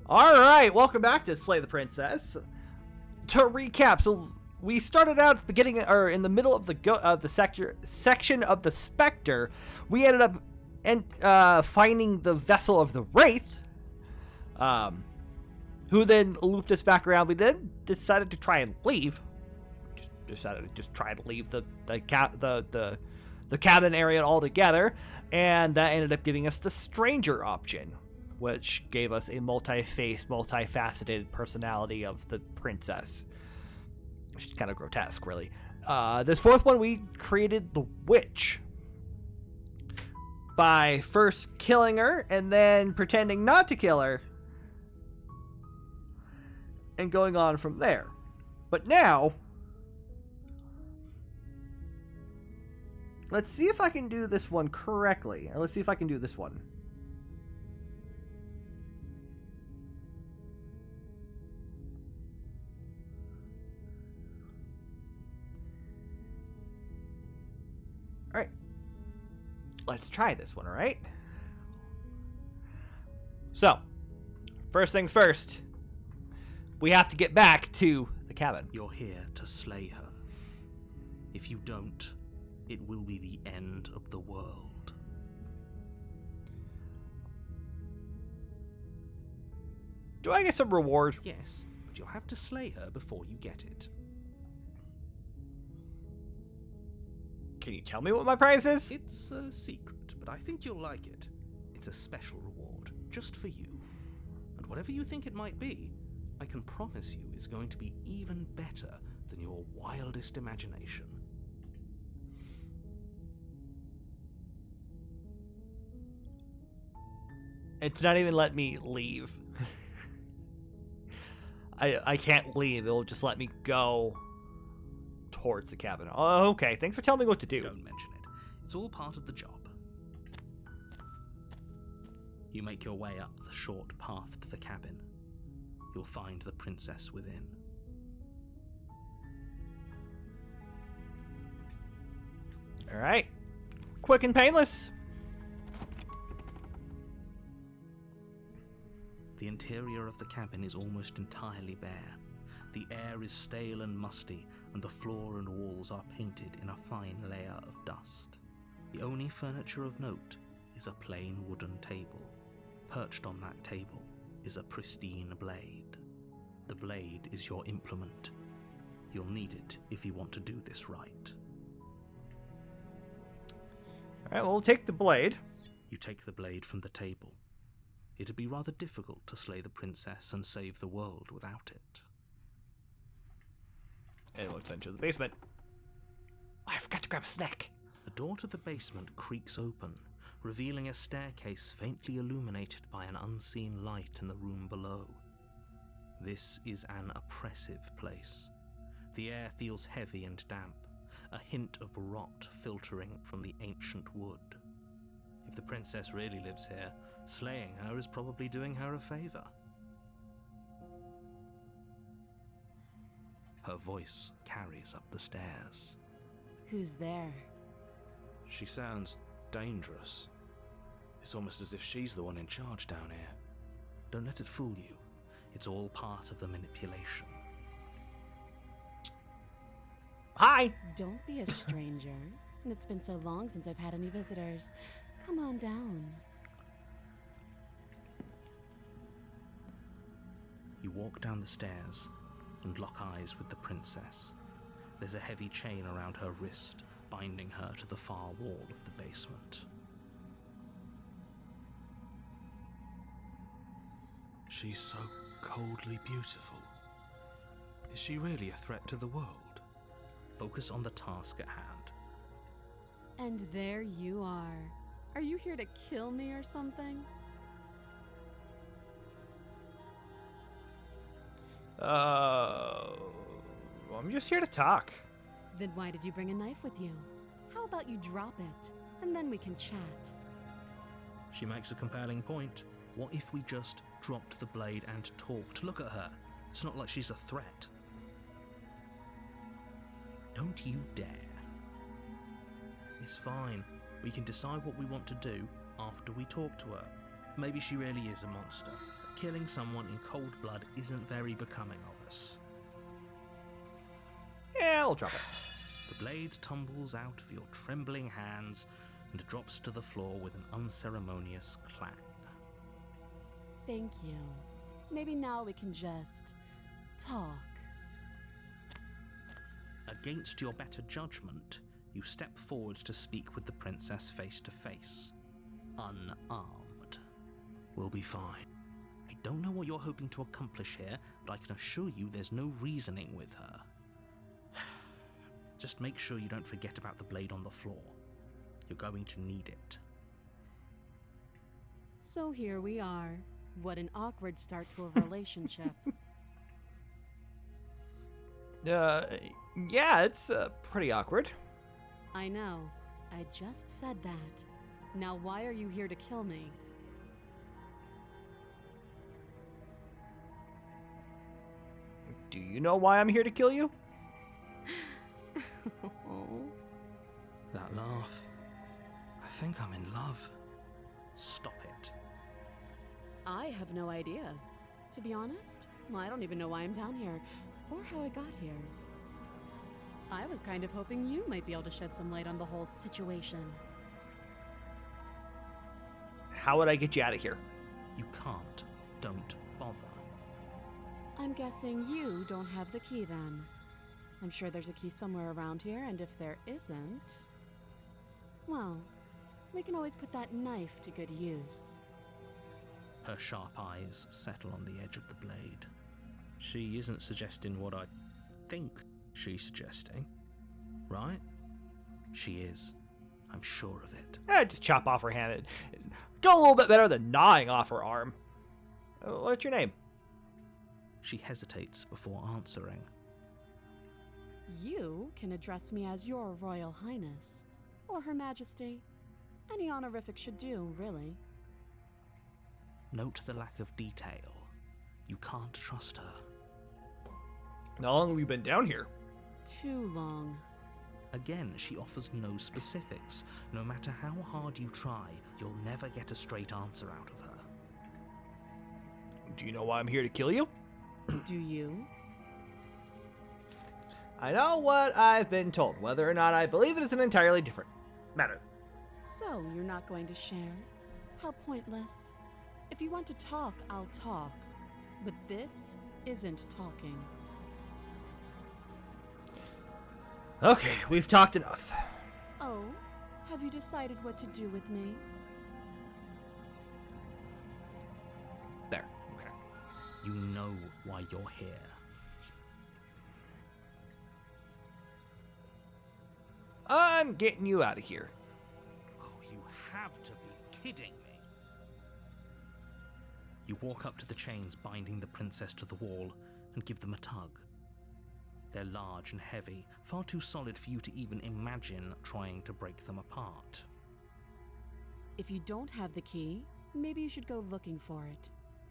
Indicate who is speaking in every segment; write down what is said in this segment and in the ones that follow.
Speaker 1: Alright, welcome back to Slay the Princess. To recap, so we started out at the beginning, or in the middle of the section of the Spectre. We ended up finding the vessel of the Wraith, who then looped us back around. We then decided to try and leave. Decided to try and leave the cabin area altogether, and that ended up giving us the Stranger option, which gave us a multi-faced, multifaceted personality of the princess, which is kind of grotesque, really. This fourth one, we created the Witch by first killing her and then pretending not to kill her and going on from there. But now, let's see if I can do this one correctly. Let's see if I can do this one. Alright. Let's try this one, alright? So, first things first. We have to get back to the cabin.
Speaker 2: You're here to slay her. If you don't, it will be the end of the world.
Speaker 1: Do I get some reward?
Speaker 2: Yes, but you'll have to slay her before you get it.
Speaker 1: Can you tell me what my prize is?
Speaker 2: It's a secret, but I think you'll like it. It's a special reward, just for you. And whatever you think it might be, I can promise you it's going to be even better than your wildest imagination.
Speaker 1: It's not even let me leave. I can't leave. It'll just let me go towards the cabin. Oh, okay. Thanks for telling me what to do.
Speaker 2: Don't mention it. It's all part of the job. You make your way up the short path to the cabin. You'll find the princess within.
Speaker 1: All right. Quick and painless.
Speaker 2: The interior of the cabin is almost entirely bare. The air is stale and musty, and the floor and walls are painted in a fine layer of dust. The only furniture of note is a plain wooden table. Perched on that table is a pristine blade. The blade is your implement. You'll need it if you want to do this right.
Speaker 1: Alright, well, we'll take the blade.
Speaker 2: You take the blade from the table. It'd be rather difficult to slay the princess and save the world without it.
Speaker 1: And let's enter the basement. I forgot to grab a snack.
Speaker 2: The door to the basement creaks open, revealing a staircase faintly illuminated by an unseen light in the room below. This is an oppressive place. The air feels heavy and damp, a hint of rot filtering from the ancient wood. If the princess really lives here, slaying her is probably doing her a favor. Her voice carries up the stairs.
Speaker 3: Who's there?
Speaker 4: She sounds dangerous. It's almost as if she's the one in charge down here.
Speaker 2: Don't let it fool you. It's all part of the manipulation.
Speaker 1: Hi!
Speaker 3: Don't be a stranger. And it's been so long since I've had any visitors. Come on down.
Speaker 2: You walk down the stairs and lock eyes with the princess. There's a heavy chain around her wrist, binding her to the far wall of the basement.
Speaker 4: She's so coldly beautiful. Is she really a threat to the world?
Speaker 2: Focus on the task at hand.
Speaker 3: And there you are. Are you here to kill me or something?
Speaker 1: I'm just here to talk.
Speaker 3: Then why did you bring a knife with you? How about you drop it, and then we can chat?
Speaker 2: She makes a compelling point. What if we just dropped the blade and talked? Look at her. It's not like she's a threat. Don't you dare. It's fine. We can decide what we want to do after we talk to her. Maybe she really is a monster. killing someone in cold blood isn't very becoming of us.
Speaker 1: Yeah, I'll drop it.
Speaker 2: The blade tumbles out of your trembling hands and drops to the floor with an unceremonious clang.
Speaker 3: Thank you. Maybe now we can just talk.
Speaker 2: Against your better judgment, you step forward to speak with the princess face to face, unarmed.
Speaker 4: We'll be fine.
Speaker 2: I don't know what you're hoping to accomplish here, but I can assure you there's no reasoning with her. Just make sure you don't forget about the blade on the floor. You're going to need it.
Speaker 3: So here we are. What an awkward start to a relationship.
Speaker 1: Yeah, it's pretty awkward.
Speaker 3: I know. I just said that. Now why are you here to kill me?
Speaker 1: Do you know why I'm here to kill you?
Speaker 4: That laugh. I think I'm in love.
Speaker 2: Stop it.
Speaker 3: I have no idea. To be honest, I don't even know why I'm down here, or how I got here. I was kind of hoping you might be able to shed some light on the whole situation.
Speaker 1: How would I get you out of here?
Speaker 2: You can't. Don't bother.
Speaker 3: I'm guessing you don't have the key then. I'm sure there's a key somewhere around here, and if there isn't, well, we can always put that knife to good use.
Speaker 2: Her sharp eyes settle on the edge of the blade. She isn't suggesting what I think she's suggesting, right? She is. I'm sure of it.
Speaker 1: Just chop off her hand. Go a little bit better than gnawing off her arm. What's your name?
Speaker 2: She hesitates before answering.
Speaker 3: You can address me as Your Royal Highness, or Her Majesty. Any honorific should do, really.
Speaker 2: Note the lack of detail. You can't trust her.
Speaker 1: How long have we been down here?
Speaker 3: Too long.
Speaker 2: Again, she offers no specifics. No matter how hard you try, you'll never get a straight answer out of her.
Speaker 1: Do you know why I'm here to kill you?
Speaker 3: Do you?
Speaker 1: I know what I've been told. Whether or not I believe it is an entirely different matter.
Speaker 3: So, you're not going to share? How pointless. If you want to talk, I'll talk. But this isn't talking.
Speaker 1: Okay, we've talked enough.
Speaker 3: Oh, have you decided what to do with me?
Speaker 1: There. Okay.
Speaker 2: You know why you're here.
Speaker 1: I'm getting you out of here.
Speaker 2: Oh, you have to be kidding me. You walk up to the chains binding the princess to the wall and give them a tug. They're large and heavy, far too solid for you to even imagine trying to break them apart.
Speaker 3: If you don't have the key, maybe you should go looking for it.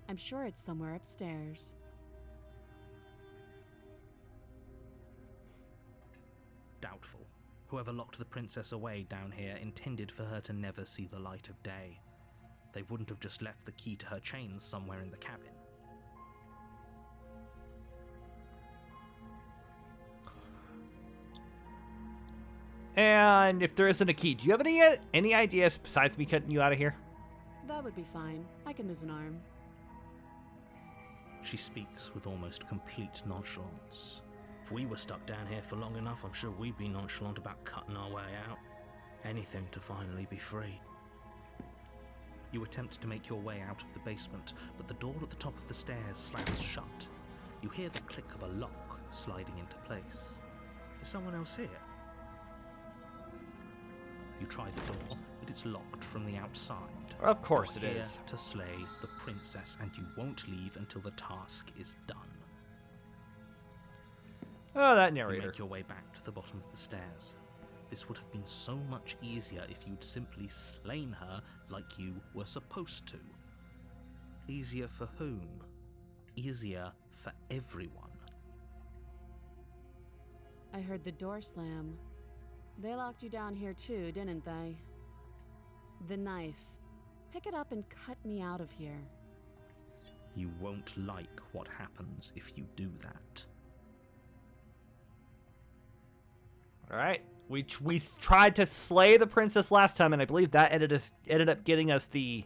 Speaker 3: I'm sure it's somewhere upstairs.
Speaker 2: Doubtful. Whoever locked the princess away down here intended for her to never see the light of day. They wouldn't have just left the key to her chains somewhere in the cabin.
Speaker 1: And if there isn't a key, do you have any ideas besides me cutting you out of here?
Speaker 3: That would be fine. I can lose an arm.
Speaker 2: She speaks with almost complete nonchalance. If we were stuck down here for long enough, I'm sure we'd be nonchalant about cutting our way out. Anything to finally be free. You attempt to make your way out of the basement, but the door at the top of the stairs slams shut. You hear the click of a lock sliding into place. Is someone else here? You try the door, but it's locked from the outside.
Speaker 1: Of course
Speaker 2: You're
Speaker 1: it
Speaker 2: here
Speaker 1: is.
Speaker 2: to slay the princess, and you won't leave until the task is done.
Speaker 1: Oh, that
Speaker 2: You
Speaker 1: narrator.
Speaker 2: make your way back to the bottom of the stairs. This would have been so much easier if you'd simply slain her like you were supposed to. Easier for whom? Easier for everyone.
Speaker 3: I heard the door slam. They locked you down here too, didn't they? The knife. Pick it up and cut me out of here.
Speaker 2: You won't like what happens if you do that.
Speaker 1: All right. We tried to slay the princess last time, and I believe that ended up getting us the.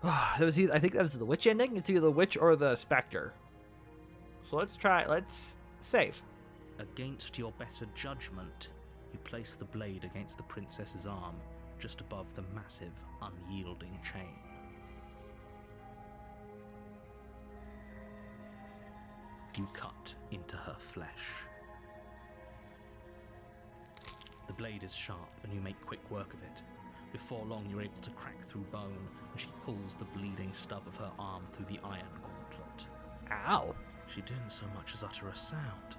Speaker 1: I think that was the witch ending. It's either the witch or the specter. So let's try. Let's save.
Speaker 2: Against your better judgment, you place the blade against the princess's arm, just above the massive, unyielding chain. You cut into her flesh. The blade is sharp, and you make quick work of it. Before long, you're able to crack through bone, and she pulls the bleeding stub of her arm through the iron gauntlet.
Speaker 1: Ow!
Speaker 4: She didn't so much as utter a sound.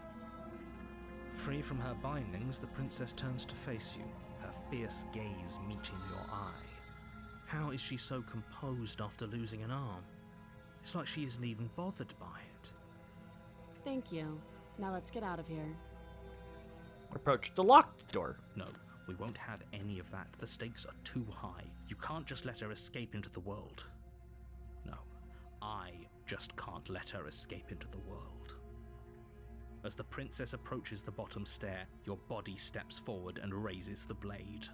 Speaker 4: Free from her bindings, the princess turns to face you, her fierce gaze meeting your eye. How is she so composed after losing an arm? It's like she isn't even bothered by it.
Speaker 3: Thank you. Now let's get out of here.
Speaker 1: Approach the locked door.
Speaker 2: No, we won't have any of that. The stakes are too high. You can't just let her escape into the world. No, I just can't let her escape into the world. As the princess approaches the bottom stair, your body steps forward and raises the blade.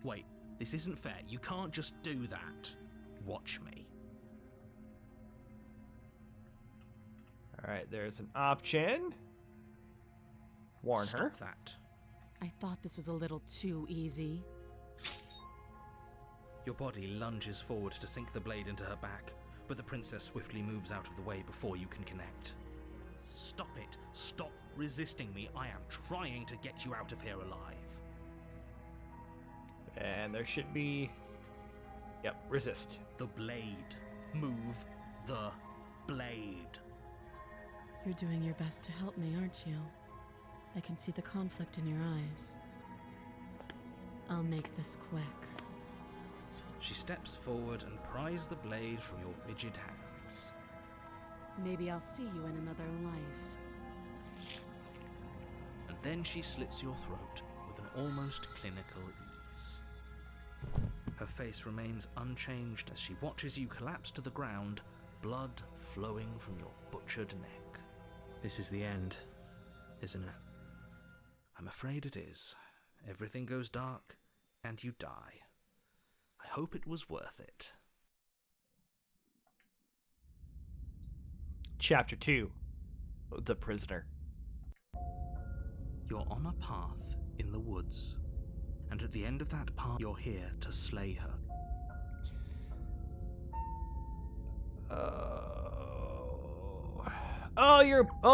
Speaker 2: Wait, this isn't fair. You can't just do that. Watch me.
Speaker 1: All right, there's an option. Warn her.
Speaker 2: Stop that.
Speaker 3: I thought this was a little too easy.
Speaker 4: Your body lunges forward to sink the blade into her back, but the princess swiftly moves out of the way before you can connect.
Speaker 2: Stop it. Stop resisting me. I am trying to get you out of here alive.
Speaker 1: And there should be... Yep, resist.
Speaker 2: The blade. Move the blade.
Speaker 3: You're doing your best to help me, aren't you? I can see the conflict in your eyes. I'll make this quick.
Speaker 4: She steps forward and pries the blade from your rigid hands.
Speaker 3: Maybe I'll see you in another life.
Speaker 4: And then she slits your throat with an almost clinical ease. Her face remains unchanged as she watches you collapse to the ground, blood flowing from your butchered neck. This is the end, isn't it? I'm afraid it is. Everything goes dark, and you die. I hope it was worth it.
Speaker 1: Chapter 2. The Prisoner.
Speaker 2: You're on a path in the woods, and at the end of that path, you're here to slay her.
Speaker 1: Oh,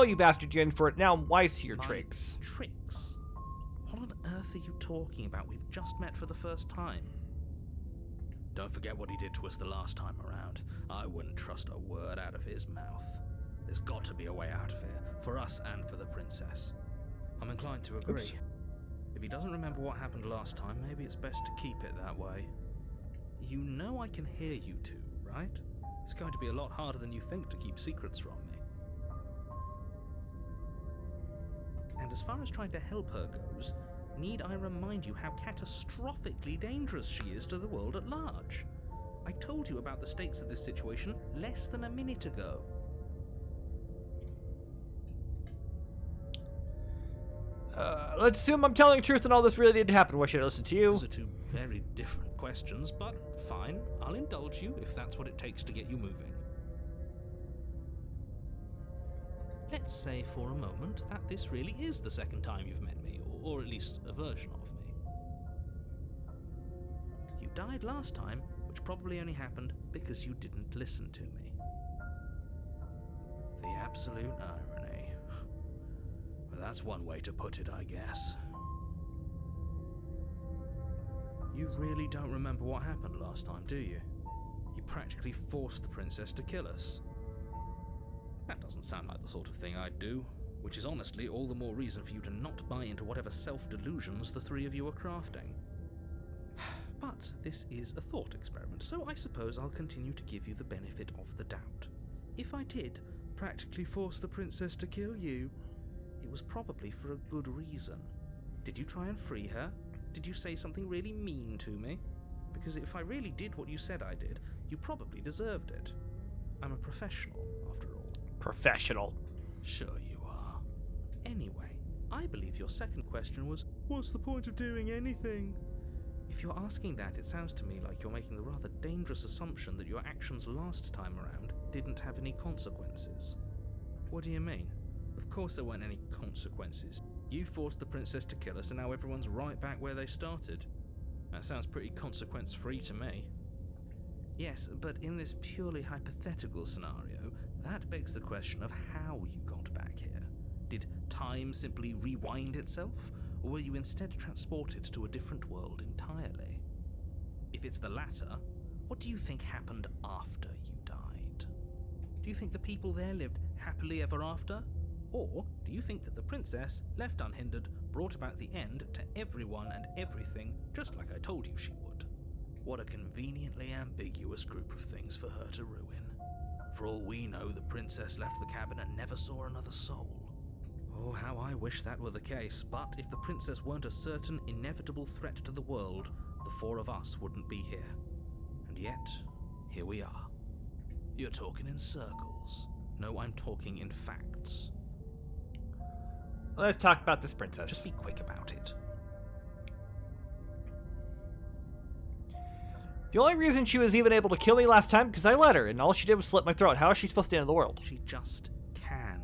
Speaker 1: you bastard! You're in for it now. Why see your
Speaker 2: My
Speaker 1: tricks?
Speaker 2: Tricks? What on earth are you talking about? We've just met for the first time.
Speaker 4: Don't forget what he did to us the last time around. I wouldn't trust a word out of his mouth. There's got to be a way out of here, for us and for the princess. I'm inclined to agree.
Speaker 1: Oops.
Speaker 4: If he doesn't remember what happened last time, maybe it's best to keep it that way. You know I can hear you two, right? It's going to be a lot harder than you think to keep secrets from me. And as far as trying to help her goes, need I remind you how catastrophically dangerous she is to the world at large? I told you about the stakes of this situation less than a minute ago.
Speaker 1: Let's assume I'm telling the truth and all this really did happen. Why should I listen to you?
Speaker 4: Those are two very different questions, but fine. I'll indulge you if that's what it takes to get you moving. Let's say for a moment that this really is the second time you've met me, or at least a version of me. You died last time, which probably only happened because you didn't listen to me. The absolute irony. Well, that's one way to put it, I guess. You really don't remember what happened last time, do you? You practically forced the princess to kill us. That doesn't sound like the sort of thing I'd do, which is honestly all the more reason for you to not buy into whatever self-delusions the three of you are crafting. But this is a thought experiment, so I suppose I'll continue to give you the benefit of the doubt. If I did practically force the princess to kill you, it was probably for a good reason. Did you try and free her? Did you say something really mean to me? Because if I really did what you said I did, you probably deserved it. I'm a professional, after all.
Speaker 1: Professional.
Speaker 4: Sure you are. Anyway, I believe your second question was, what's the point of doing anything? If you're asking that, it sounds to me like you're making the rather dangerous assumption that your actions last time around didn't have any consequences. What do you mean? Of course there weren't any consequences. You forced the princess to kill us and now everyone's right back where they started. That sounds pretty consequence-free to me. Yes, but in this purely hypothetical scenario, that begs the question of how you got back here. Did time simply rewind itself, or were you instead transported to a different world entirely? If it's the latter, what do you think happened after you died? Do you think the people there lived happily ever after? Or do you think that the princess, left unhindered, brought about the end to everyone and everything just like I told you she would? What a conveniently ambiguous group of things for her to ruin. For all we know, the princess left the cabin and never saw another soul. Oh, how I wish that were the case, but if the princess weren't a certain, inevitable threat to the world, the four of us wouldn't be here. And yet, here we are. You're talking in circles. No, I'm talking in facts.
Speaker 1: Let's talk about this princess.
Speaker 4: Just be quick about it.
Speaker 1: The only reason she was even able to kill me last time because I let her, and all she did was slit my throat. How is she supposed to end the world?
Speaker 4: She just can.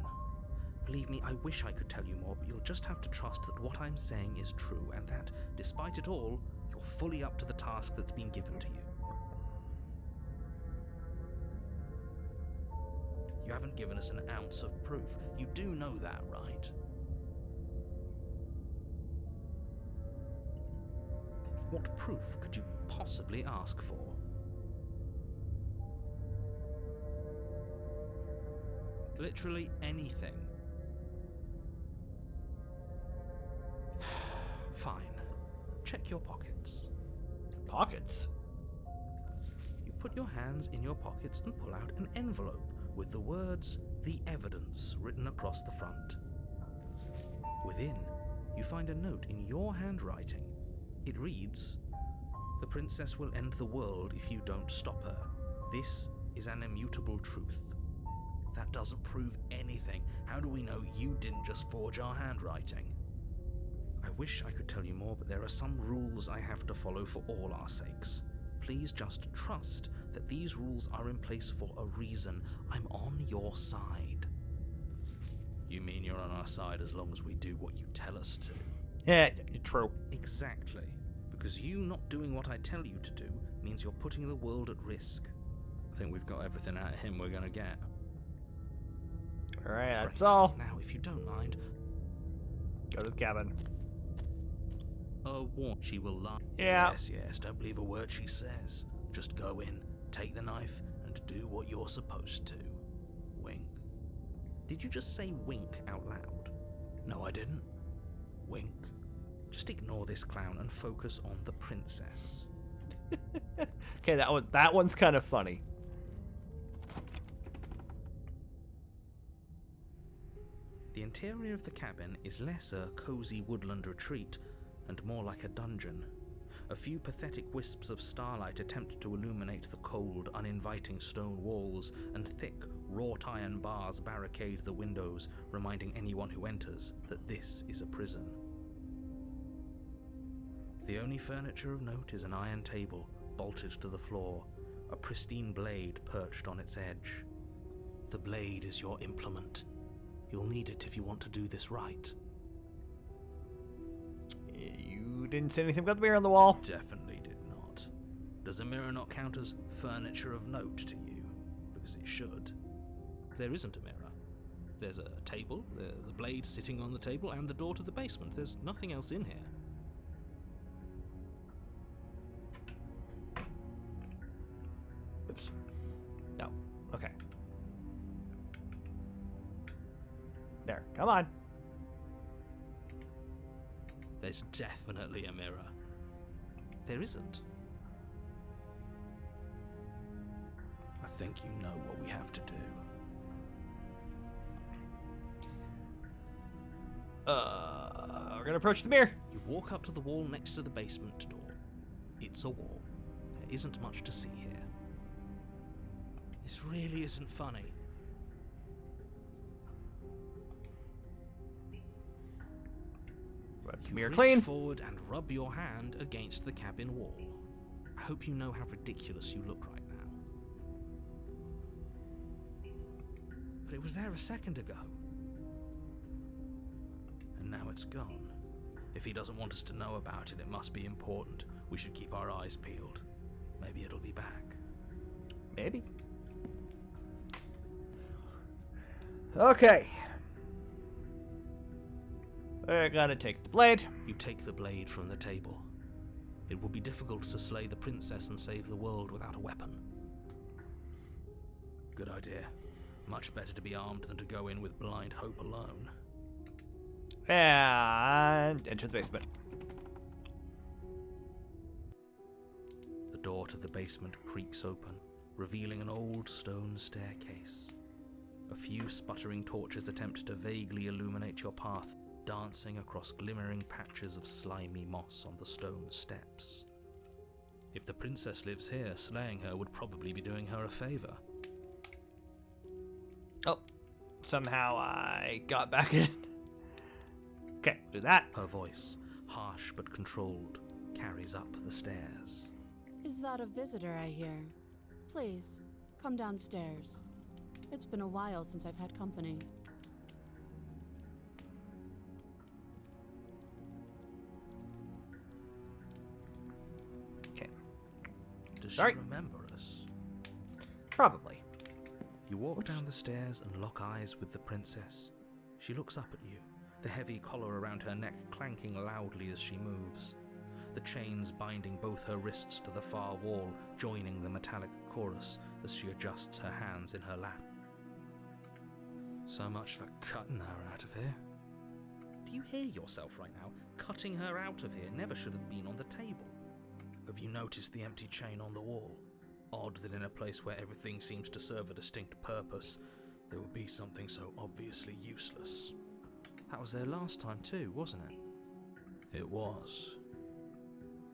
Speaker 4: Believe me, I wish I could tell you more, but you'll just have to trust that what I'm saying is true, and that, despite it all, you're fully up to the task that's been given to you. You haven't given us an ounce of proof. You do know that, right? What proof could you possibly ask for? Literally anything. Fine. Check your pockets.
Speaker 1: Pockets?
Speaker 4: You put your hands in your pockets and pull out an envelope with the words, "The Evidence," written across the front. Within, you find a note in your handwriting. It reads, "The princess will end the world if you don't stop her. This is an immutable truth." That doesn't prove anything. How do we know you didn't just forge our handwriting? I wish I could tell you more, but there are some rules I have to follow for all our sakes. Please just trust that these rules are in place for a reason. I'm on your side. You mean you're on our side as long as we do what you tell us to?
Speaker 1: Yeah, true.
Speaker 4: Exactly. Because you not doing what I tell you to do means you're putting the world at risk. I think we've got everything out of him we're gonna get.
Speaker 1: Alright, that's
Speaker 4: Right.
Speaker 1: all.
Speaker 4: Now, if you don't mind,
Speaker 1: Go to the cabin.
Speaker 4: she will lie.
Speaker 1: Yeah.
Speaker 4: Yes, don't believe a word she says. Just go in, take the knife, and do what you're supposed to. Wink. Did you just say wink out loud? No, I didn't. Wink. Just ignore this clown and focus on the princess.
Speaker 1: Okay, that one's kind of funny.
Speaker 4: The interior of the cabin is less a cozy woodland retreat and more like a dungeon. A few pathetic wisps of starlight attempt to illuminate the cold, uninviting stone walls, and thick, wrought iron bars barricade the windows, reminding anyone who enters that this is a prison. The only furniture of note is an iron table, bolted to the floor, a pristine blade perched on its edge. The blade is your implement. You'll need it if you want to do this right.
Speaker 1: You didn't say anything about the mirror on the wall?
Speaker 4: Definitely did not. Does the mirror not count as furniture of note to you? Because it should. There isn't a mirror. There's a table, the blade sitting on the table, and the door to the basement. There's nothing else in here.
Speaker 1: Oops. No. Okay. There. Come on.
Speaker 4: There's definitely a mirror. There isn't. I think you know what we have to do.
Speaker 1: We're gonna approach the mirror.
Speaker 4: You walk up to the wall next to the basement door. It's a wall.
Speaker 2: There isn't much to see here.
Speaker 4: This really isn't funny.
Speaker 1: Wipe the
Speaker 4: You
Speaker 1: mirror
Speaker 4: reach
Speaker 1: clean.
Speaker 4: forward and rub your hand against the cabin wall.
Speaker 2: I hope you know how ridiculous you look right now.
Speaker 4: But it was there a second ago. And now it's gone. If he doesn't want us to know about it, it must be important. We should keep our eyes peeled. Maybe it'll be back.
Speaker 1: Maybe. Okay. We're gonna take the blade.
Speaker 2: You take the blade from the table. It will be difficult to slay the princess and save the world without a weapon.
Speaker 4: Good idea. Much better to be armed than to go in with blind hope alone.
Speaker 1: And enter the basement.
Speaker 2: The door to the basement creaks open, revealing an old stone staircase. A few sputtering torches attempt to vaguely illuminate your path, dancing across glimmering patches of slimy moss on the stone steps.
Speaker 4: If the princess lives here, slaying her would probably be doing her a favor.
Speaker 1: Oh, somehow I got back in. Okay, do that.
Speaker 2: Her voice, harsh but controlled, carries up the stairs.
Speaker 3: Is that a visitor I hear? Please, come downstairs. It's been a while since I've had company.
Speaker 1: Okay,
Speaker 4: Does
Speaker 1: Sorry.
Speaker 4: she remember us?
Speaker 1: probably.
Speaker 2: You walk
Speaker 1: Oops.
Speaker 2: down the stairs and lock eyes with the princess. She looks up at you, the heavy collar around her neck clanking loudly as she moves. The chains binding both her wrists to the far wall, joining the metallic chorus as she adjusts her hands in her lap.
Speaker 4: So much for cutting her out of here.
Speaker 2: Do you hear yourself right now? Cutting her out of here never should have been on the table.
Speaker 4: Have you noticed the empty chain on the wall? Odd that in a place where everything seems to serve a distinct purpose, there would be something so obviously useless.
Speaker 2: That was there last time too, wasn't it?
Speaker 4: It was.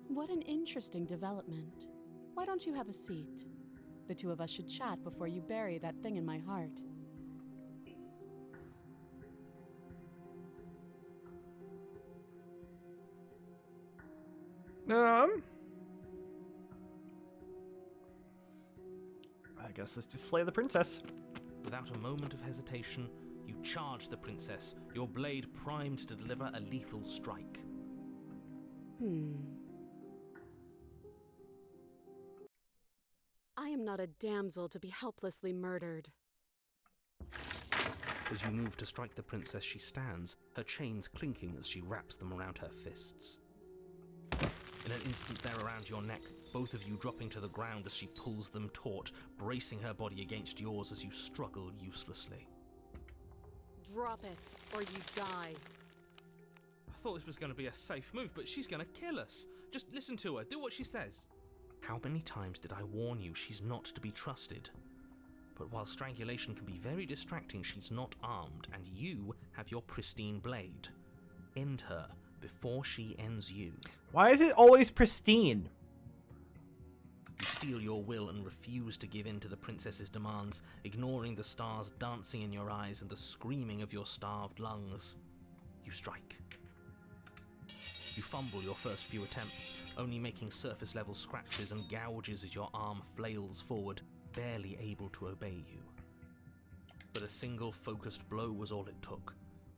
Speaker 3: What an interesting development. Why don't you have a seat? The two of us should chat before you bury that thing in my heart.
Speaker 1: I guess let's just slay the princess.
Speaker 2: Without a moment of hesitation, you charge the princess, your blade primed to deliver a lethal strike.
Speaker 3: I am not a damsel to be helplessly murdered.
Speaker 2: As you move to strike the princess, she stands, her chains clinking as she wraps them around her fists. In an instant, they're around your neck, both of you dropping to the ground as she pulls them taut, bracing her body against yours as you struggle uselessly.
Speaker 3: Drop it, or you die.
Speaker 2: I thought this was going to be a safe move, but she's going to kill us. Just listen to her, do what she says. How many times did I warn you she's not to be trusted? But while strangulation can be very distracting, she's not armed, and you have your pristine blade. End her before she ends you.
Speaker 1: Why is it always pristine?
Speaker 2: You steel your will and refuse to give in to the princess's demands, ignoring the stars dancing in your eyes and the screaming of your starved lungs. You strike. You fumble your first few attempts, only making surface-level scratches and gouges as your arm flails forward, barely able to obey you. But a single focused blow was all it took.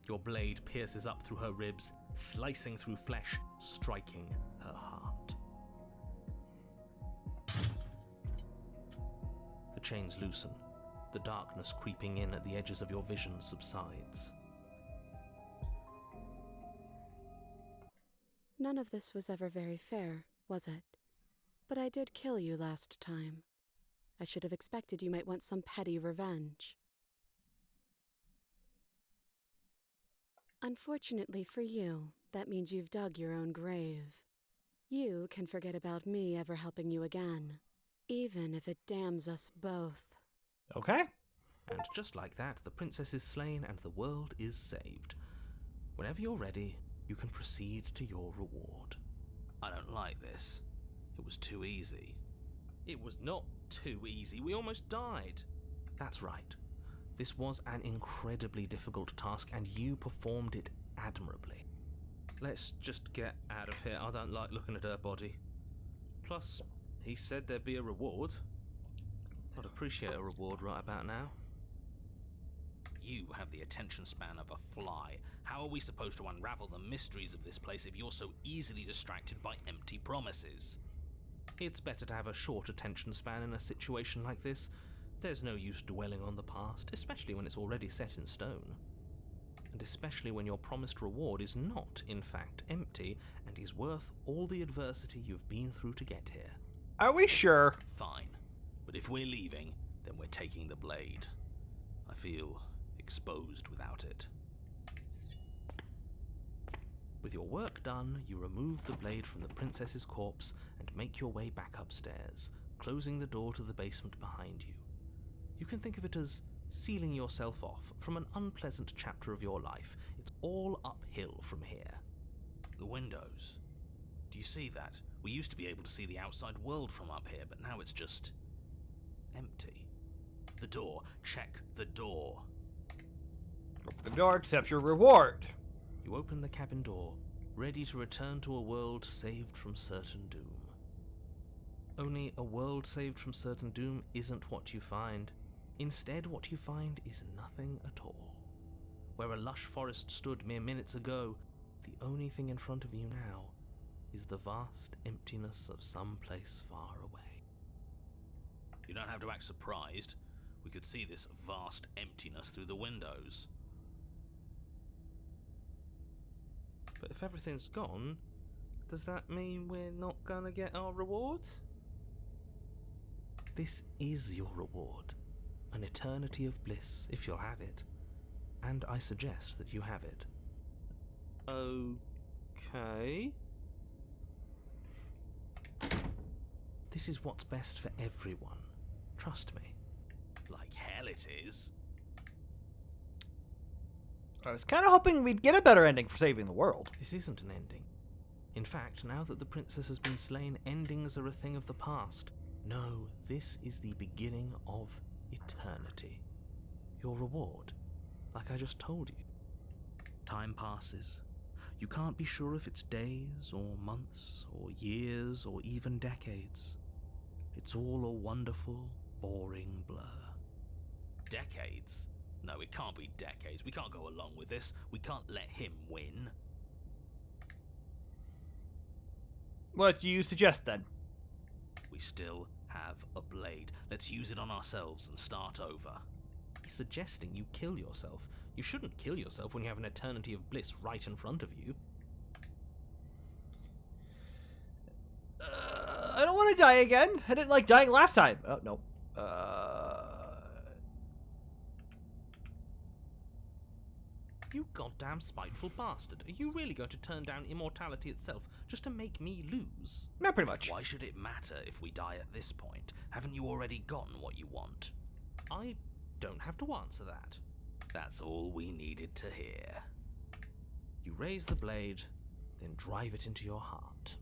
Speaker 2: Your blade pierces up through her ribs, slicing through flesh, striking her heart. The chains loosen. The darkness creeping in at the edges of your vision subsides.
Speaker 3: None of this was ever very fair, was it? But I did kill you last time. I should have expected you might want some petty revenge. Unfortunately for you, that means you've dug your own grave. You can forget about me ever helping you again, even if it damns us both.
Speaker 1: Okay.
Speaker 2: And just like that, the princess is slain and the world is saved. Whenever you're ready, you can proceed to your reward.
Speaker 4: I don't like this. It was too easy.
Speaker 2: It was not too easy. We almost died. That's right. This was an incredibly difficult task, and you performed it admirably. Let's just get out of here. I don't like looking at her body. Plus, he said there'd be a reward. I'd appreciate a reward right about now.
Speaker 5: You have the attention span of a fly. How are we supposed to unravel the mysteries of this place if you're so easily distracted by empty promises?
Speaker 2: It's better to have a short attention span in a situation like this. There's no use dwelling on the past, especially when it's already set in stone. And especially when your promised reward is not, in fact, empty and is worth all the adversity you've been through to get here.
Speaker 1: Are we sure?
Speaker 5: Fine. But if we're leaving, then we're taking the blade. I feel exposed without it.
Speaker 2: With your work done, you remove the blade from the princess's corpse and make your way back upstairs, closing the door to the basement behind you. You can think of it as sealing yourself off from an unpleasant chapter of your life. It's all uphill from here.
Speaker 5: The windows. Do you see that? We used to be able to see the outside world from up here, but now it's just empty. The door. Check the door.
Speaker 1: Open the door, accept your reward.
Speaker 2: You open the cabin door, ready to return to a world saved from certain doom. Only a world saved from certain doom isn't what you find. Instead, what you find is nothing at all. Where a lush forest stood mere minutes ago, the only thing in front of you now is the vast emptiness of some place far away.
Speaker 5: You don't have to act surprised. We could see this vast emptiness through the windows.
Speaker 2: But if everything's gone, does that mean we're not gonna get our reward? This is your reward. An eternity of bliss, if you'll have it. And I suggest that you have it. Okay. This is what's best for everyone. Trust me.
Speaker 5: Like hell it is.
Speaker 1: I was kind of hoping we'd get a better ending for saving the world.
Speaker 2: This isn't an ending. In fact, now that the princess has been slain, endings are a thing of the past. No, this is the beginning of eternity. Your reward, like I just told you. Time passes. You can't be sure if it's days or months or years or even decades. It's all a wonderful, boring blur.
Speaker 5: Decades? No, it can't be decades. We can't go along with this. We can't let him win.
Speaker 1: What do you suggest then?
Speaker 5: We still have a blade. Let's use it on ourselves and start over.
Speaker 2: He's suggesting you kill yourself. You shouldn't kill yourself when you have an eternity of bliss right in front of you.
Speaker 1: I don't want to die again. I didn't like dying last time. Oh, no.
Speaker 2: You goddamn spiteful bastard. Are you really going to turn down immortality itself just to make me lose?
Speaker 1: Yeah, pretty much.
Speaker 5: Why should it matter if we die at this point? Haven't you already gotten what you want?
Speaker 2: I don't have to answer that.
Speaker 5: That's all we needed to hear.
Speaker 2: You raise the blade, then drive it into your heart.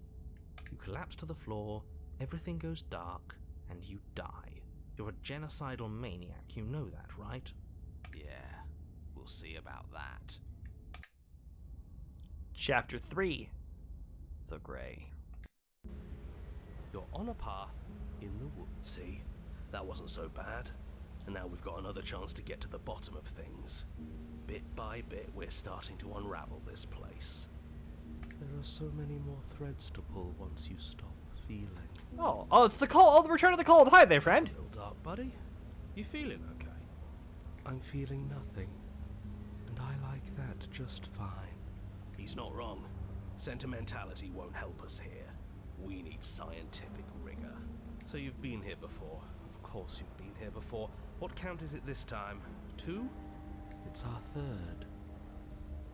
Speaker 2: You collapse to the floor, everything goes dark, and you die. You're a genocidal maniac, you know that, right?
Speaker 5: Yeah, we'll see about that.
Speaker 1: Chapter 3. The Grey.
Speaker 2: You're on a path in the woods.
Speaker 6: See, that wasn't so bad. And now we've got another chance to get to the bottom of things. Bit by bit, we're starting to unravel this place.
Speaker 2: There are so many more threads to pull once you stop feeling.
Speaker 1: Oh, it's the cold. Oh, the return of the cold. Hi there, friend.
Speaker 6: It's a little dark, buddy. You feeling okay?
Speaker 2: I'm feeling nothing. And I like that just fine.
Speaker 6: He's not wrong. Sentimentality won't help us here. We need scientific rigor.
Speaker 2: So you've been here before. Of course you've been here before. What count is it this time? 2? It's our 3rd.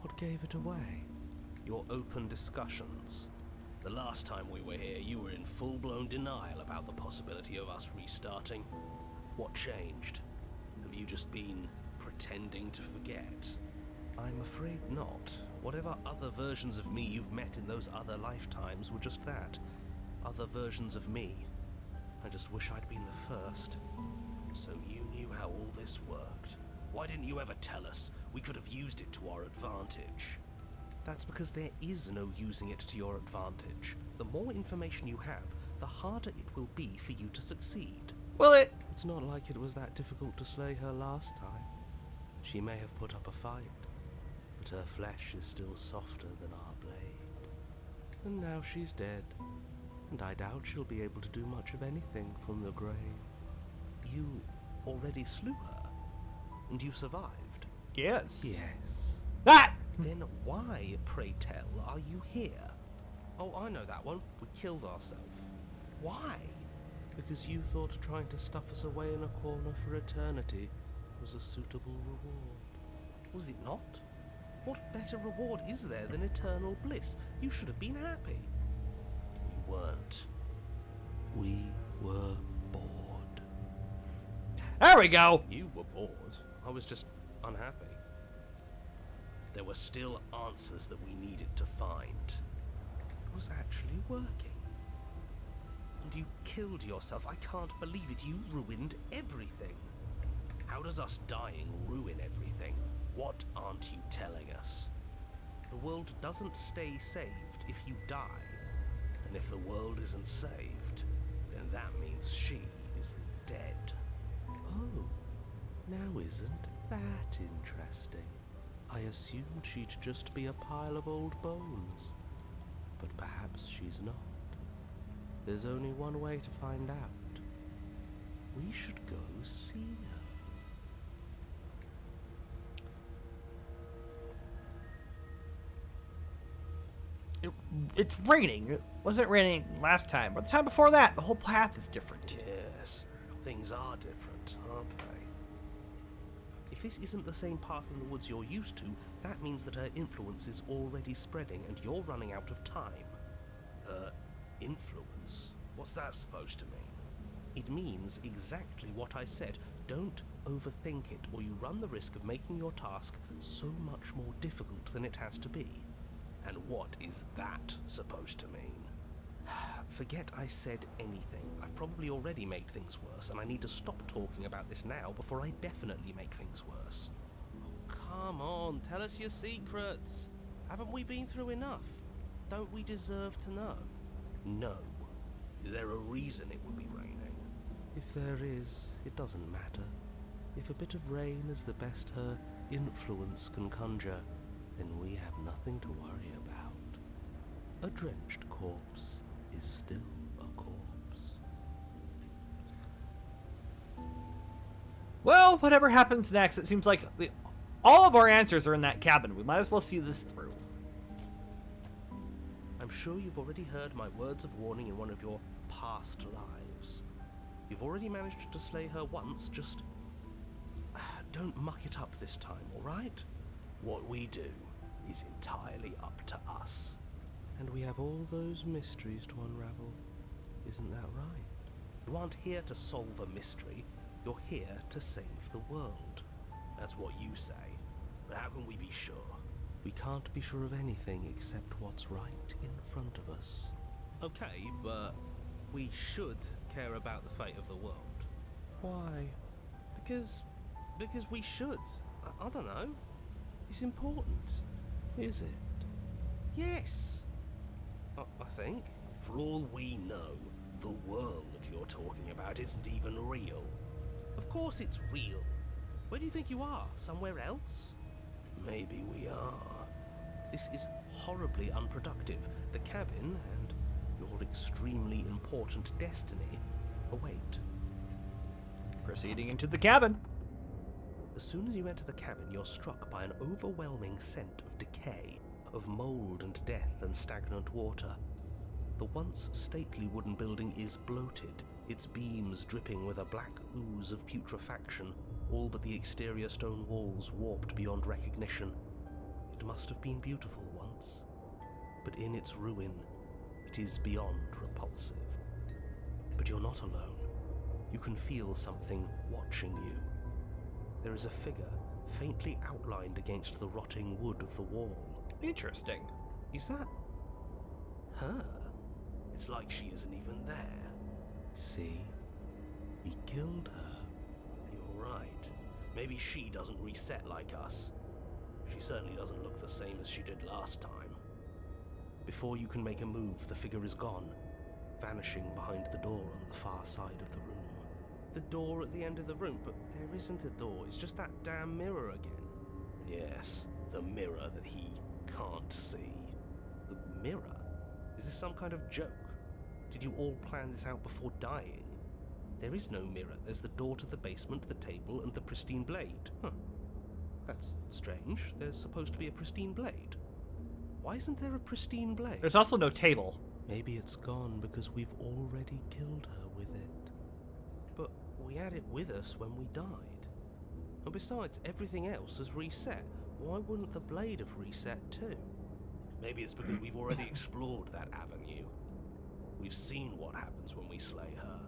Speaker 2: What gave it away? Your open discussions.
Speaker 6: The last time we were here, you were in full-blown denial about the possibility of us restarting. What changed? Have you just been pretending to forget?
Speaker 2: I'm afraid not. Whatever other versions of me you've met in those other lifetimes were just that. Other versions of me.
Speaker 5: I just wish I'd been the first.
Speaker 6: So you knew how all this worked. Why didn't you ever tell us? We could have used it to our advantage.
Speaker 5: That's because there is no using it to your advantage. The more information you have, the harder it will be for you to succeed.
Speaker 1: Will it?
Speaker 5: It's not like it was that difficult to slay her last time. She may have put up a fight, but her flesh is still softer than our blade. And now she's dead, and I doubt she'll be able to do much of anything from the grave. You already slew her, and you survived.
Speaker 1: Yes.
Speaker 5: Yes.
Speaker 1: Ah!
Speaker 5: Then why, pray tell, are you here? Oh, I know that one. We killed ourselves. Why? Because you thought trying to stuff us away in a corner for eternity was a suitable reward. Was it not? What better reward is there than eternal bliss? You should have been happy.
Speaker 6: We weren't.
Speaker 5: We were bored.
Speaker 1: There we go.
Speaker 5: You were bored. I was just unhappy.
Speaker 6: There were still answers that we needed to find.
Speaker 5: It was actually working. And you killed yourself. I can't believe it. You ruined everything.
Speaker 6: How does us dying ruin everything? What aren't you telling us?
Speaker 5: The world doesn't stay saved if you die.
Speaker 6: And if the world isn't saved, then that means she isn't dead.
Speaker 5: Oh, now isn't that interesting? I assumed she'd just be a pile of old bones. But perhaps she's not. There's only one way to find out. We should go see her.
Speaker 1: It's raining. It wasn't raining last time, but the time before that, the whole path is different.
Speaker 6: Yes, things are different, aren't they?
Speaker 5: If this isn't the same path in the woods you're used to, that means that her influence is already spreading and you're running out of time.
Speaker 6: Her influence? What's that supposed to mean?
Speaker 5: It means exactly what I said. Don't overthink it, or you run the risk of making your task so much more difficult than it has to be.
Speaker 6: And what is that supposed to mean?
Speaker 5: Forget I said anything. I've probably already made things worse, and I need to stop talking about this now before I definitely make things worse. Oh, come on, tell us your secrets. Haven't we been through enough? Don't we deserve to know?
Speaker 6: No. Is there a reason it would be raining?
Speaker 5: If there is, it doesn't matter. If a bit of rain is the best her influence can conjure, then we have nothing to worry about. A drenched corpse is still a corpse.
Speaker 1: Well, whatever happens next, it seems like all of our answers are in that cabin. We might as well see this through.
Speaker 5: I'm sure you've already heard my words of warning in one of your past lives. You've already managed to slay her once, just don't muck it up this time, alright?
Speaker 6: What we do is entirely up to us.
Speaker 5: And we have all those mysteries to unravel. Isn't that right? You aren't here to solve a mystery. You're here to save the world.
Speaker 6: That's what you say. But how can we be sure?
Speaker 5: We can't be sure of anything except what's right in front of us. Okay, but we should care about the fate of the world. Why? Because we should. I don't know. It's important. Is it? Yes. I think.
Speaker 6: For all we know, the world you're talking about isn't even real.
Speaker 5: Of course it's real. Where do you think you are? Somewhere else?
Speaker 6: Maybe we are.
Speaker 5: This is horribly unproductive. The cabin and your extremely important destiny await.
Speaker 1: Proceeding into the cabin.
Speaker 5: As soon as you enter the cabin, you're struck by an overwhelming scent of decay, of mold and death and stagnant water. The once stately wooden building is bloated, its beams dripping with a black ooze of putrefaction, all but the exterior stone walls warped beyond recognition. It must have been beautiful once, but in its ruin, it is beyond repulsive. But you're not alone. You can feel something watching you. There is a figure, faintly outlined against the rotting wood of the wall.
Speaker 1: Interesting.
Speaker 5: Is that her?
Speaker 6: It's like she isn't even there.
Speaker 5: See? We killed her.
Speaker 6: You're right. Maybe she doesn't reset like us. She certainly doesn't look the same as she did last time.
Speaker 5: Before you can make a move, the figure is gone, vanishing behind the door on the far side of the room.
Speaker 7: The door at the end of the room, but there isn't a door, it's just that damn mirror again.
Speaker 6: Yes, the mirror that he can't see.
Speaker 5: The mirror? Is this some kind of joke? Did you all plan this out before dying? There is no mirror. There's the door to the basement, the table, and the pristine blade. Huh. That's strange. There's supposed to be a pristine blade. Why isn't there a pristine blade?
Speaker 1: There's also no table.
Speaker 5: Maybe it's gone because we've already killed her with it.
Speaker 7: But we had it with us when we died. And besides, everything else has reset. Why wouldn't the blade have reset too?
Speaker 6: Maybe it's because we've already explored that avenue. We've seen what happens when we slay her.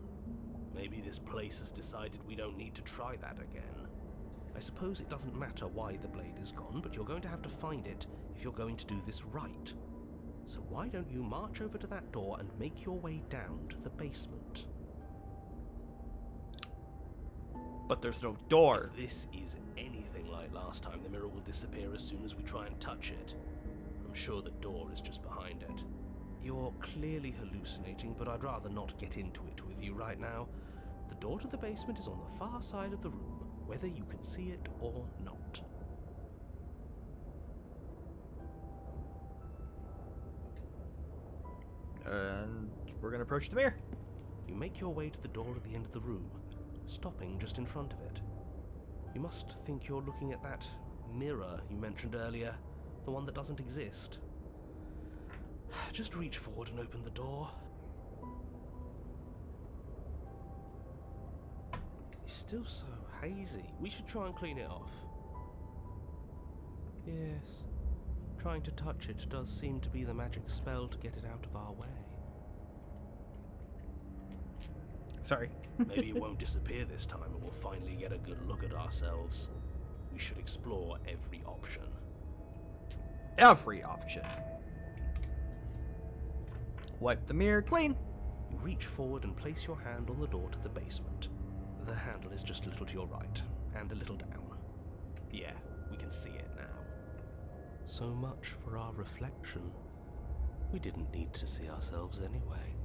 Speaker 6: Maybe this place has decided we don't need to try that again.
Speaker 5: I suppose it doesn't matter why the blade is gone, but you're going to have to find it if you're going to do this right. So why don't you march over to that door and make your way down to the basement?
Speaker 1: But there's no door.
Speaker 6: If this is anything like last time, the mirror will disappear as soon as we try and touch it. I'm sure the door is just behind it.
Speaker 5: You're clearly hallucinating, but I'd rather not get into it with you right now. The door to the basement is on the far side of the room, whether you can see it or not.
Speaker 1: And we're gonna approach the mirror.
Speaker 5: You make your way to the door at the end of the room, stopping just in front of it. You must think you're looking at that mirror you mentioned earlier, the one that doesn't exist. Just reach forward and open the door.
Speaker 7: It's still so hazy. We should try and clean it off.
Speaker 5: Yes, trying to touch it does seem to be the magic spell to get it out of our way.
Speaker 1: Sorry.
Speaker 6: Maybe it won't disappear this time and we'll finally get a good look at ourselves. We should explore every option.
Speaker 1: Every option. Wipe the mirror clean.
Speaker 5: You reach forward and place your hand on the door to the basement. The handle is just a little to your right, and a little down.
Speaker 6: Yeah, we can see it now.
Speaker 5: So much for our reflection. We didn't need to see ourselves anyway.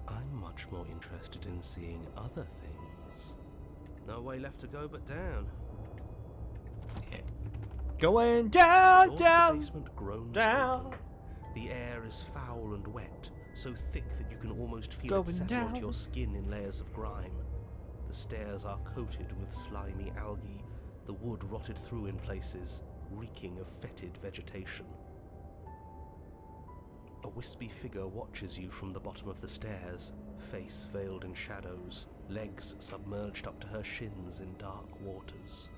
Speaker 5: I'm much more interested in seeing other things.
Speaker 7: No way left to go but down.
Speaker 1: Going
Speaker 5: The
Speaker 1: down,
Speaker 5: door to the
Speaker 1: down,
Speaker 5: basement groans
Speaker 1: down.
Speaker 5: open. The air is foul and wet, so thick that you can almost feel
Speaker 1: Going
Speaker 5: it settle
Speaker 1: down.
Speaker 5: onto your skin in layers of grime. The stairs are coated with slimy algae, the wood rotted through in places, reeking of fetid vegetation. A wispy figure watches you from the bottom of the stairs, face veiled in shadows, legs submerged up to her shins in dark waters.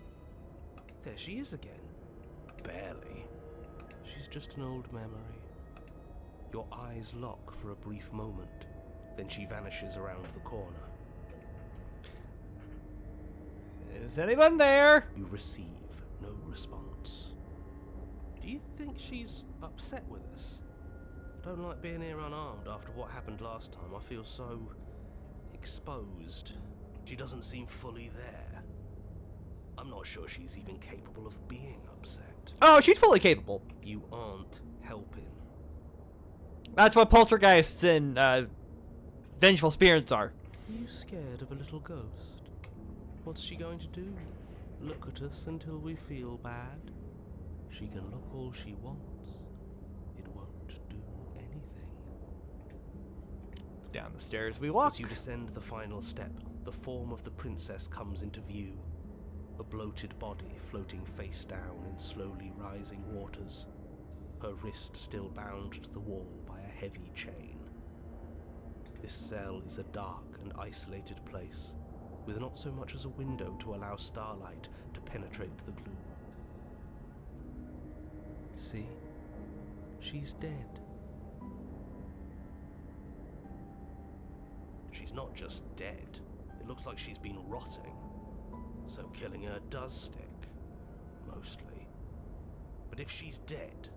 Speaker 7: There she is again.
Speaker 6: Barely.
Speaker 5: She's just an old memory. Your eyes lock for a brief moment, then she vanishes around the corner.
Speaker 1: Is anyone there?
Speaker 5: You receive no response.
Speaker 7: Do you think she's upset with us? I don't like being here unarmed after what happened last time. I feel so exposed.
Speaker 6: She doesn't seem fully there. I'm not sure she's even capable of being upset.
Speaker 1: Oh, she's fully capable.
Speaker 7: You aren't helping.
Speaker 1: That's what poltergeists and vengeful spirits are.
Speaker 5: Are you scared of a little ghost? What's she going to do? Look at us until we feel bad? She can look all she wants. It won't do anything.
Speaker 1: Down the stairs we walk.
Speaker 5: As you descend the final step, the form of the princess comes into view. A bloated body floating face down in slowly rising waters. Her wrist still bound to the wall by a heavy chain. This cell is a dark and isolated place, with not so much as a window to allow starlight to penetrate the gloom. See? She's dead.
Speaker 6: She's not just dead. It looks like she's been rotting. So killing her does stick. Mostly. But if she's dead,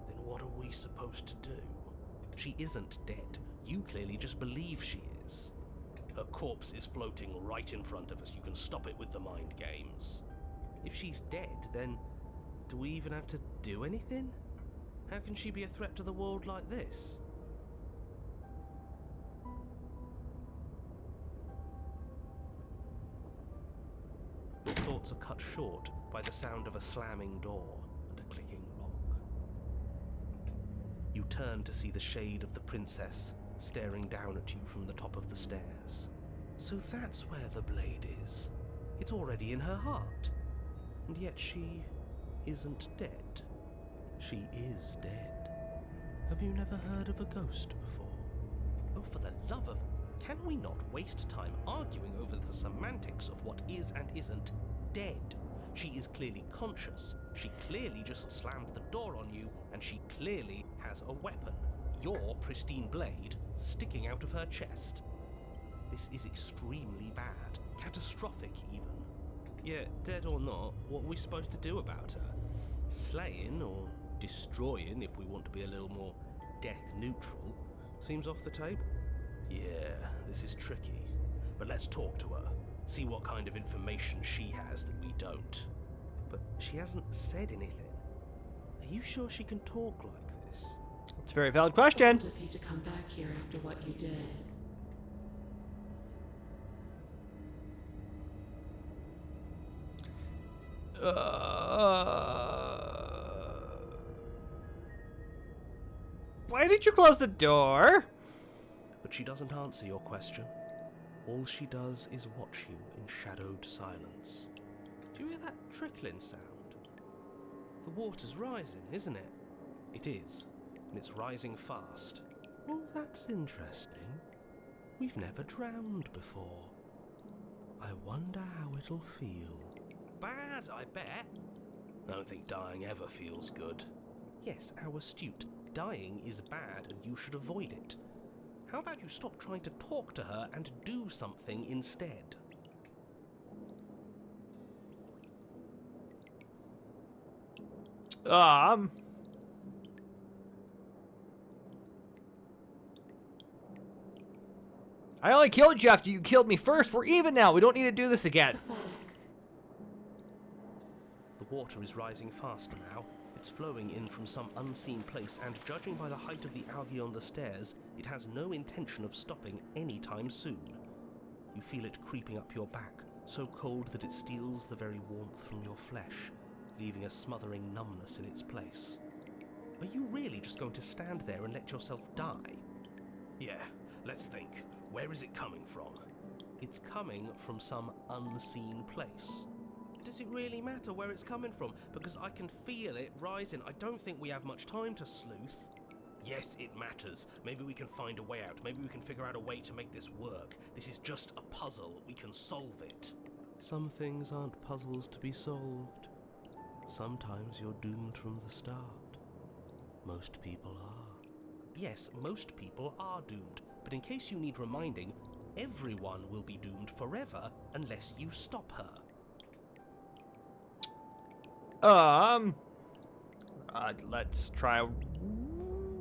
Speaker 6: then what are we supposed to do?
Speaker 5: She isn't dead. You clearly just believe she is.
Speaker 6: Her corpse is floating right in front of us. You can stop it with the mind games.
Speaker 7: If she's dead, then do we even have to do anything? How can she be a threat to the world like this?
Speaker 5: Your thoughts are cut short by the sound of a slamming door and a clicking lock. You turn to see the shade of the princess staring down at you from the top of the stairs. So that's where the blade is. It's already in her heart. And yet she isn't dead. She is dead. Have you never heard of a ghost before?
Speaker 6: Oh, for the love of... Can we not waste time arguing over the semantics of what is and isn't dead? She is clearly conscious. She clearly just slammed the door on you, and she clearly has a weapon. Your pristine blade sticking out of her chest. This is extremely bad. Catastrophic, even.
Speaker 7: Yeah, dead or not, what are we supposed to do about her? Slaying, or destroying, if we want to be a little more death neutral, seems off the table.
Speaker 6: Yeah, this is tricky. But let's talk to her. See what kind of information she has that we don't.
Speaker 7: But she hasn't said anything. Are you sure she can talk like this?
Speaker 1: It's a very valid question.
Speaker 3: Bold of you to come back here after what you did.
Speaker 1: Why did you close the door?
Speaker 5: But she doesn't answer your question. All she does is watch you in shadowed silence.
Speaker 7: Do you hear that trickling sound? The water's rising, isn't it?
Speaker 5: It is, and it's rising fast.
Speaker 7: Oh, that's interesting.
Speaker 5: We've never drowned before. I wonder how it'll feel.
Speaker 7: Bad, I bet.
Speaker 6: I don't think dying ever feels good.
Speaker 5: Yes, how astute. Dying is bad and you should avoid it. How about you stop trying to talk to her and do something instead?
Speaker 1: I only killed you after you killed me first. We're even now. We don't need to do this again.
Speaker 5: The water is rising faster now. It's flowing in from some unseen place, and judging by the height of the algae on the stairs, it has no intention of stopping anytime soon. You feel it creeping up your back, so cold that it steals the very warmth from your flesh, leaving a smothering numbness in its place. Are you really just going to stand there and let yourself die?
Speaker 6: Yeah, let's think. Where is it coming from?
Speaker 5: It's coming from some unseen place.
Speaker 7: Does it really matter where it's coming from? Because I can feel it rising. I don't think we have much time to sleuth.
Speaker 6: Yes, it matters. Maybe we can find a way out. Maybe we can figure out a way to make this work. This is just a puzzle. We can solve it.
Speaker 5: Some things aren't puzzles to be solved. Sometimes you're doomed from the start. Most people are. Yes, most people are doomed. But in case you need reminding, everyone will be doomed forever unless you stop her.
Speaker 1: Let's try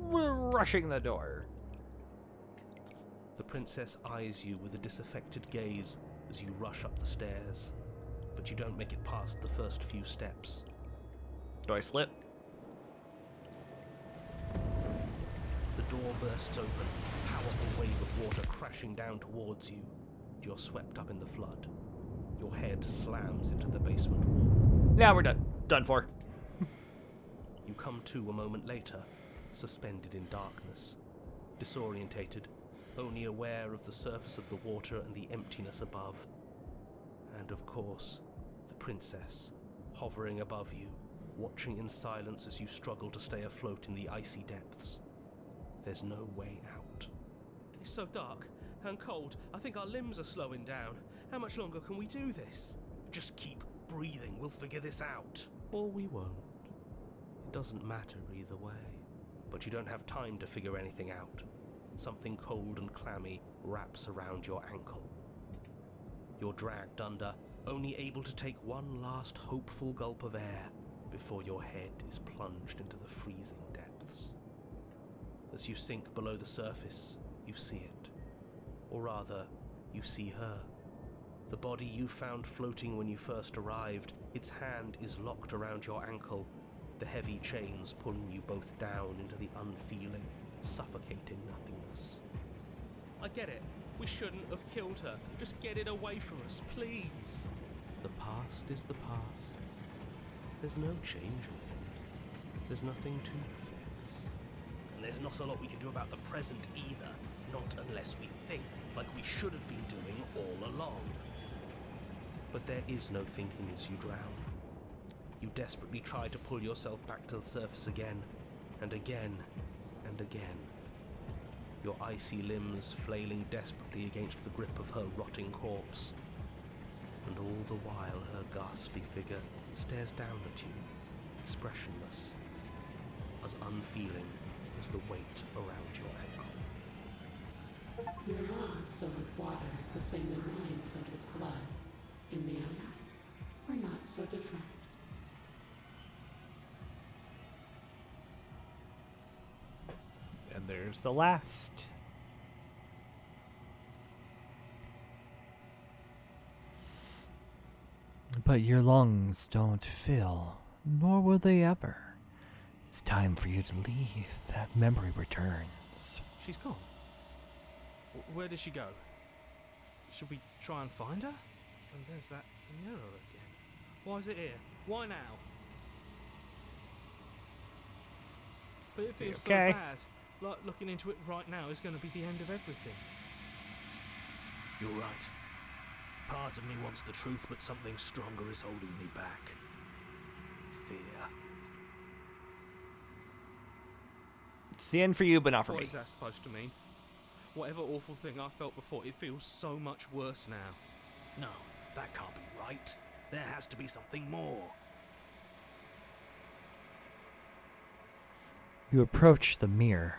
Speaker 1: rushing the door.
Speaker 5: The princess eyes you with a disaffected gaze as you rush up the stairs, but you don't make it past the first few steps.
Speaker 1: Do I slip?
Speaker 5: The door bursts open, a powerful wave of water crashing down towards you. You're swept up in the flood. Your head slams into the basement wall.
Speaker 1: Now we're done. Done for.
Speaker 5: You come to a moment later, suspended in darkness, disorientated, only aware of the surface of the water and the emptiness above. And of course, the princess, hovering above you, watching in silence as you struggle to stay afloat in the icy depths. There's no way out.
Speaker 7: It's so dark and cold. I think our limbs are slowing down. How much longer can we do this?
Speaker 6: Just keep breathing. We'll figure this out.
Speaker 5: Or we won't. It doesn't matter either way. But you don't have time to figure anything out. Something cold and clammy wraps around your ankle. You're dragged under, only able to take one last hopeful gulp of air before your head is plunged into the freezing depths. As you sink below the surface, you see it. Or rather, you see her. The body you found floating when you first arrived, its hand is locked around your ankle, the heavy chains pulling you both down into the unfeeling, suffocating nothingness.
Speaker 7: I get it. We shouldn't have killed her. Just get it away from us, please.
Speaker 5: The past is the past. There's no changing it. There's nothing to fix.
Speaker 6: And there's not a lot we can do about the present either. Not unless we think like we should have been doing all along.
Speaker 5: But there is no thinking as you drown. You desperately try to pull yourself back to the surface again, and again, and again. Your icy limbs flailing desperately against the grip of her rotting corpse. And all the while her ghastly figure stares down at you, expressionless, as unfeeling as the weight around your ankle.
Speaker 8: Your lungs filled with water, the same as mine filled with blood. In the end, we're not so different.
Speaker 1: And there's the last. But your lungs don't fill, nor will they ever. It's time for you to leave. That memory returns.
Speaker 4: She's gone. Where did she go? Should we try and find her? And there's that mirror again. Why is it here? Why now? But it feels
Speaker 1: Okay.
Speaker 4: so bad. Like looking into it right now is going to be the end of everything.
Speaker 6: You're right. Part of me wants the truth, but something stronger is holding me back. Fear.
Speaker 1: It's the end for you, but not for
Speaker 4: What
Speaker 1: me.
Speaker 4: is that supposed to mean? Whatever awful thing I felt before, it feels so much worse now.
Speaker 6: No, that can't be right. There has to be something more.
Speaker 1: You approach the mirror.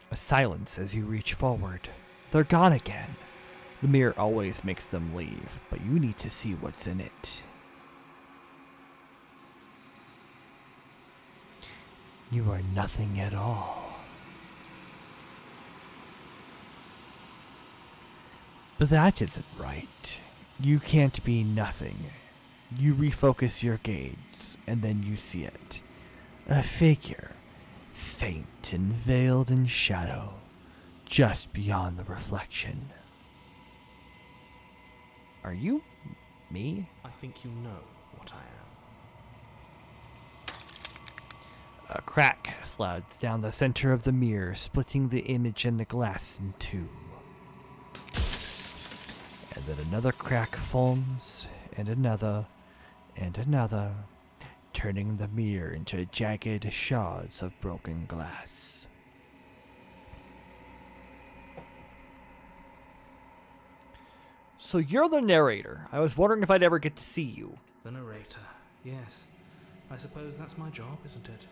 Speaker 1: A silence as you reach forward. They're gone again. The mirror always makes them leave, but you need to see what's in it. You are nothing at all. But that isn't right. You can't be nothing. You refocus your gaze, and then you see it. A figure, faint and veiled in shadow, just beyond the reflection. Are you me?
Speaker 5: I think you know what I am.
Speaker 1: A crack slides down the center of the mirror, splitting the image and the glass in two. And then another crack forms, and another, turning the mirror into jagged shards of broken glass. So you're the narrator. I was wondering if I'd ever get to see you.
Speaker 4: The narrator, yes. I suppose that's my job, isn't it?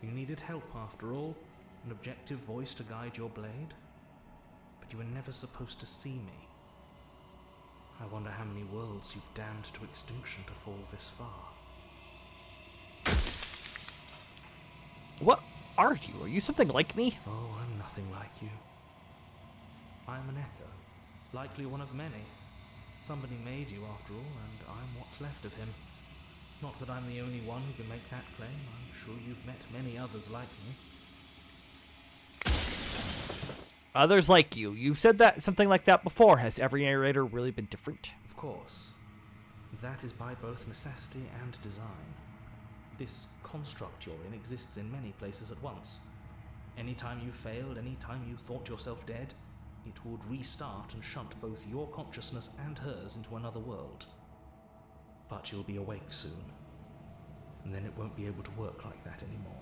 Speaker 4: You needed help after all, an objective voice to guide your blade. But you were never supposed to see me. I wonder how many worlds you've damned to extinction to fall this far.
Speaker 1: What are you? Are you something like me?
Speaker 4: Oh, I'm nothing like you. I'm an echo, likely one of many. Somebody made you after all, and I'm what's left of him. Not that I'm the only one who can make that claim. I'm sure you've met many others like me.
Speaker 1: Others like you. You've said that something like that before. Has every narrator really been different?
Speaker 4: Of course. That is by both necessity and design. This construct you're in exists in many places at once. Anytime you failed, anytime you thought yourself dead, it would restart and shunt both your consciousness and hers into another world. But you'll be awake soon, and then it won't be able to work like that anymore.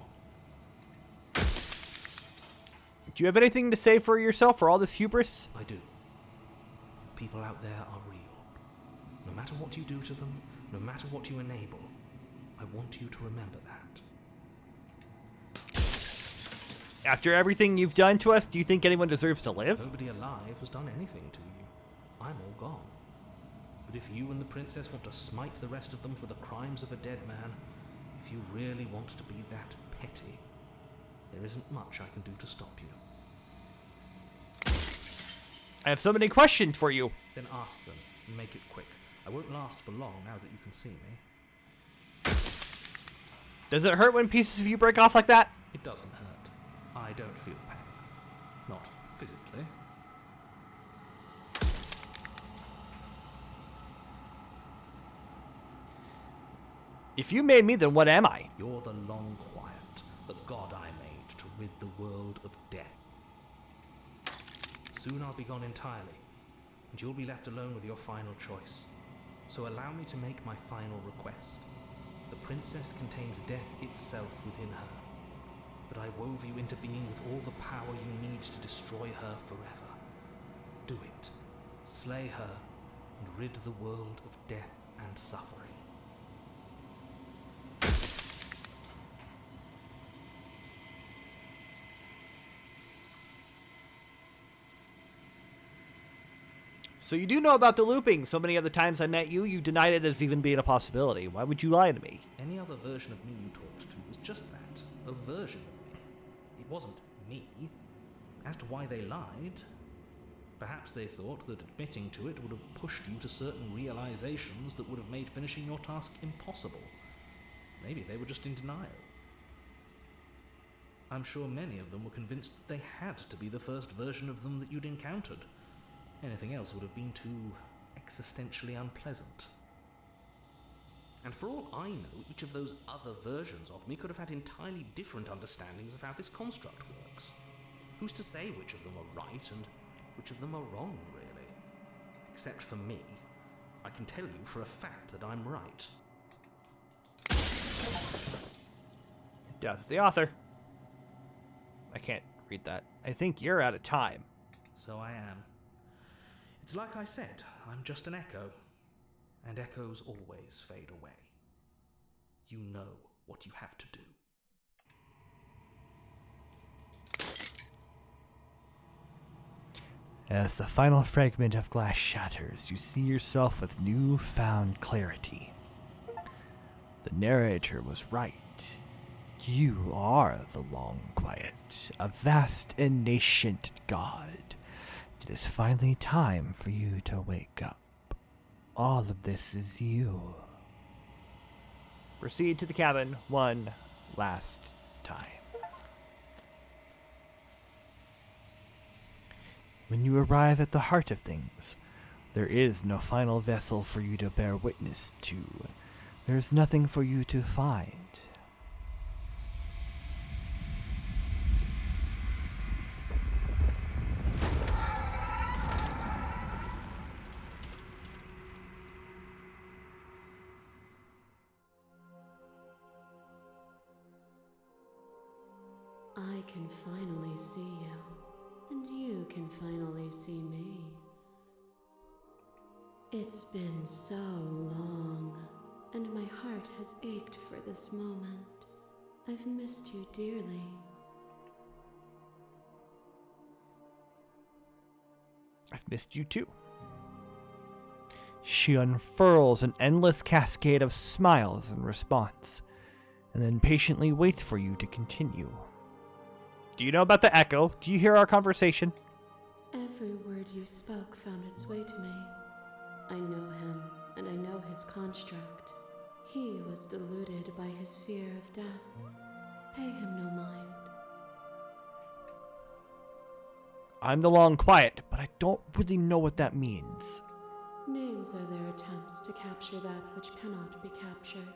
Speaker 1: Do you have anything to say for yourself for all this hubris?
Speaker 4: I do. People out there are real. No matter what you do to them, no matter what you enable, I want you to remember that.
Speaker 1: After everything you've done to us, do you think anyone deserves to live?
Speaker 4: Nobody alive has done anything to you. I'm all gone. But if you and the princess want to smite the rest of them for the crimes of a dead man, if you really want to be that petty, there isn't much I can do to stop you.
Speaker 1: I have so many questions for you.
Speaker 2: Then ask them, and make it quick. I won't last for long now that you can see me.
Speaker 1: Does it hurt when pieces of you break off like that?
Speaker 2: It doesn't hurt. I don't feel pain. Not physically.
Speaker 1: If you made me, then what am I?
Speaker 2: You're the long quiet, the god I made to rid the world of death. Soon I'll be gone entirely, and you'll be left alone with your final choice. So allow me to make my final request. The princess contains death itself within her, but I wove you into being with all the power you need to destroy her forever. Do it. Slay her, and rid the world of death and suffering.
Speaker 1: So you do know about the looping. So many other times I met you, you denied it as even being a possibility. Why would you lie to me?
Speaker 2: Any other version of me you talked to was just that, a version of me. It wasn't me. As to why they lied, perhaps they thought that admitting to it would have pushed you to certain realizations that would have made finishing your task impossible. Maybe they were just in denial. I'm sure many of them were convinced that they had to be the first version of them that you'd encountered. Anything else would have been too existentially unpleasant. And for all I know, each of those other versions of me could have had entirely different understandings of how this construct works. Who's to say which of them are right and which of them are wrong, really? Except for me, I can tell you for a fact that I'm right.
Speaker 1: Death of the author. I can't read that. I think you're out of time.
Speaker 2: So I am. It's like I said, I'm just an echo, and echoes always fade away. You know what you have to do.
Speaker 1: As the final fragment of glass shatters, you see yourself with newfound clarity. The narrator was right. You are the Long Quiet, a vast and nascent god. It is finally time for you to wake up. All of this is you. Proceed to the cabin one last time. When you arrive at the heart of things, there is no final vessel for you to bear witness to. There is nothing for you to find.
Speaker 3: I can finally see you, and you can finally see me. It's been so long, and my heart has ached for this moment. I've missed you dearly.
Speaker 1: I've missed you too. She unfurls an endless cascade of smiles in response, and then patiently waits for you to continue. Do you know about the echo? Do you hear our conversation?
Speaker 3: Every word you spoke found its way to me. I know him, and I know his construct. He was deluded by his fear of death. Pay him no mind.
Speaker 1: I'm the Long Quiet, but I don't really know what that means.
Speaker 3: Names are their attempts to capture that which cannot be captured.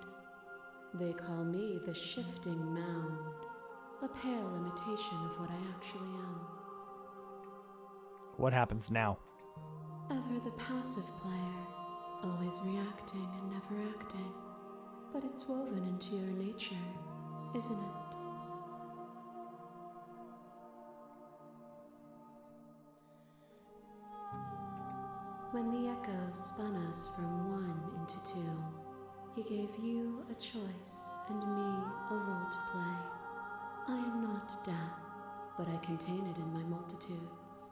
Speaker 3: They call me the Shifting Mound, a pale imitation of what I actually am.
Speaker 1: What happens now?
Speaker 3: Ever the passive player, always reacting and never acting. But it's woven into your nature, isn't it? When the echo spun us from one into two, he gave you a choice and me a role to play. I am not death, but I contain it in my multitudes.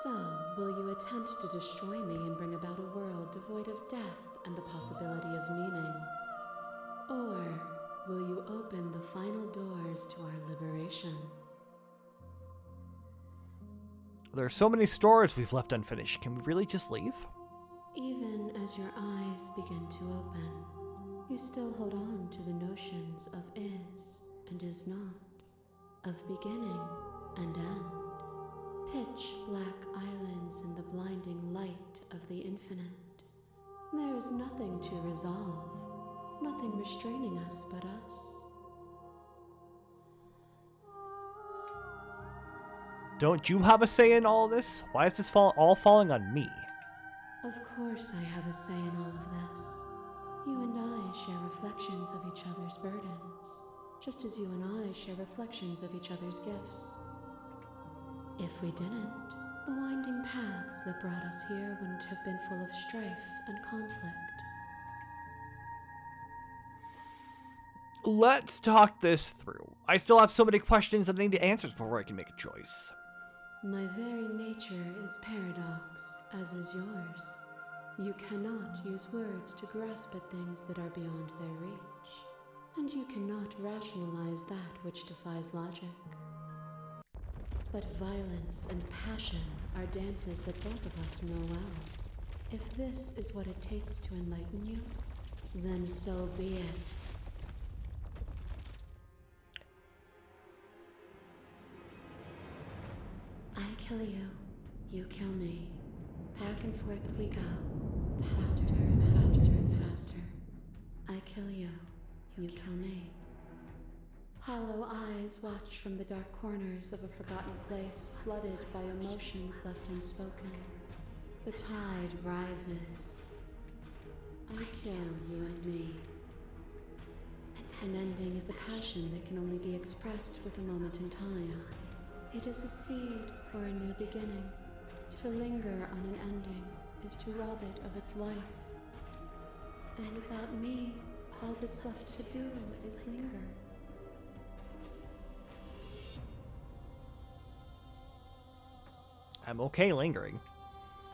Speaker 3: So, will you attempt to destroy me and bring about a world devoid of death and the possibility of meaning? Or will you open the final doors to our liberation?
Speaker 1: There are so many stores we've left unfinished. Can we really just leave?
Speaker 8: Even as your eyes begin to open, you still hold on to the notions of is and is not, of beginning and end. Pitch black islands in the blinding light of the infinite. There is nothing to resolve, nothing restraining us but us.
Speaker 1: Don't you have a say in all this? Why is this all falling on me?
Speaker 8: Of course I have a say in all of this. You and I share reflections of each other's burdens, just as you and I share reflections of each other's gifts. If we didn't, the winding paths that brought us here wouldn't have been full of strife and conflict.
Speaker 1: Let's talk this through. I still have so many questions that I need answers before I can make a choice.
Speaker 8: My very nature is paradox, as is yours. You cannot use words to grasp at things that are beyond their reach, and you cannot rationalize that which defies logic. But violence and passion are dances that both of us know well. If this is what it takes to enlighten you, then so be it. I kill you, you kill me. Back and forth we go. Faster, faster, faster. I kill you, you kill me. Hollow eyes watch from the dark corners of a forgotten place flooded by emotions left unspoken. The tide rises. I kill you and me. An ending is a passion that can only be expressed with a moment in time. It is a seed for a new beginning. To linger on an ending is to rob it of its life. And without me, all that's left to do is linger.
Speaker 1: I'm okay lingering.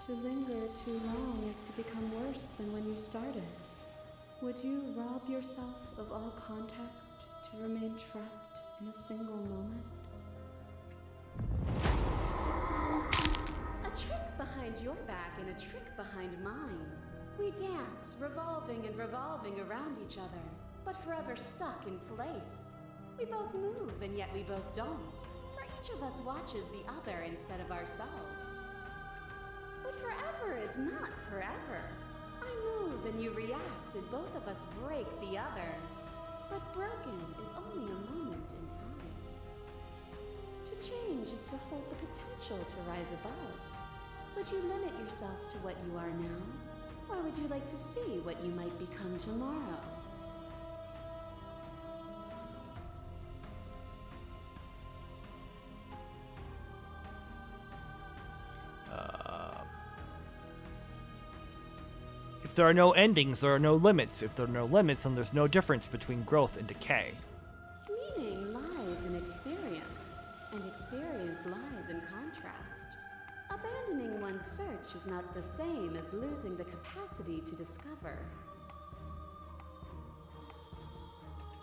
Speaker 8: To linger too long is to become worse than when you started. Would you rob yourself of all context to remain trapped in a single moment?
Speaker 3: A trick behind your back and a trick behind mine. We dance, revolving and revolving around each other, but forever stuck in place. We both move, and yet we both don't. For each of us watches the other instead of ourselves. But forever is not forever. I move and you react, and both of us break the other. But broken is only a moment in time. To change is to hold the potential to rise above. Would you limit yourself to what you are now? Or would you like to see what you might become tomorrow?
Speaker 1: If there are no endings, there are no limits. If there are no limits, then there's no difference between growth and decay.
Speaker 3: Meaning lies in experience, and experience lies in contrast. Abandoning one's search is not the same as losing the capacity to discover.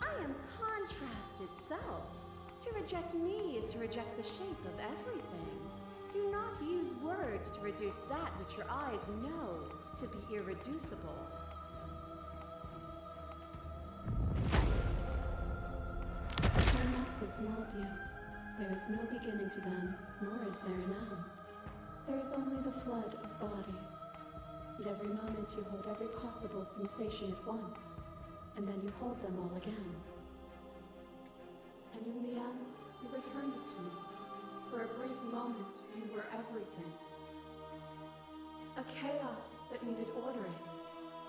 Speaker 3: I am contrast itself. To reject me is to reject the shape of everything. Do not use words to reduce that which your eyes know to be irreducible.
Speaker 8: My thoughts are small, Beau. There is no beginning to them, nor is there an end. There is only the flood of bodies. And every moment you hold every possible sensation at once, and then you hold them all again. And in the end, you returned it to me. For a brief moment, you were everything. A chaos that needed ordering.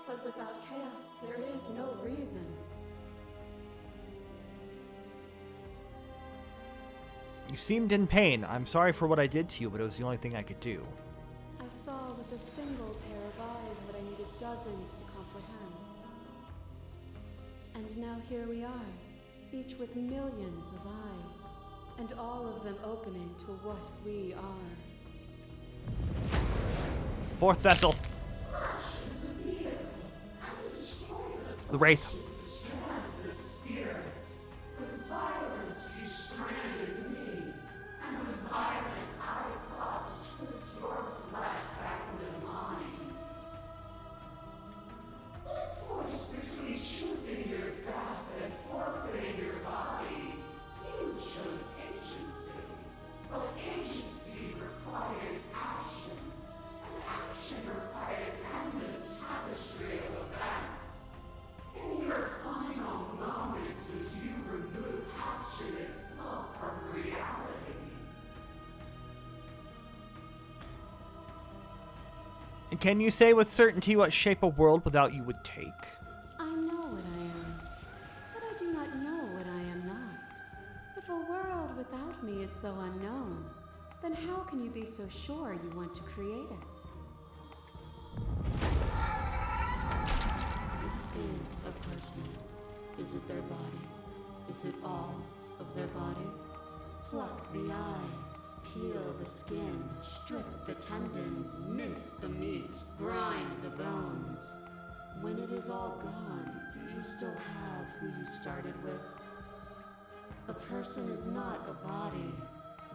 Speaker 8: But without chaos, there is no reason.
Speaker 1: You seemed in pain. I'm sorry for what I did to you, but it was the only thing I could do.
Speaker 8: I saw with a single pair of eyes what I needed dozens to comprehend. And now here we are, each with millions of eyes, and all of them opening to what we are.
Speaker 1: Fourth vessel. The Wraith. And can you say with certainty what shape a world without you would take?
Speaker 8: I know what I am, but I do not know what I am not. If a world without me is so unknown, then how can you be so sure you want to create it? What is a person? Is it their body? Is it all of their body? Pluck the eyes, peel the skin, strip the tendons, mince the meat, grind the bones. When it is all gone, do you still have who you started with? A person is not a body.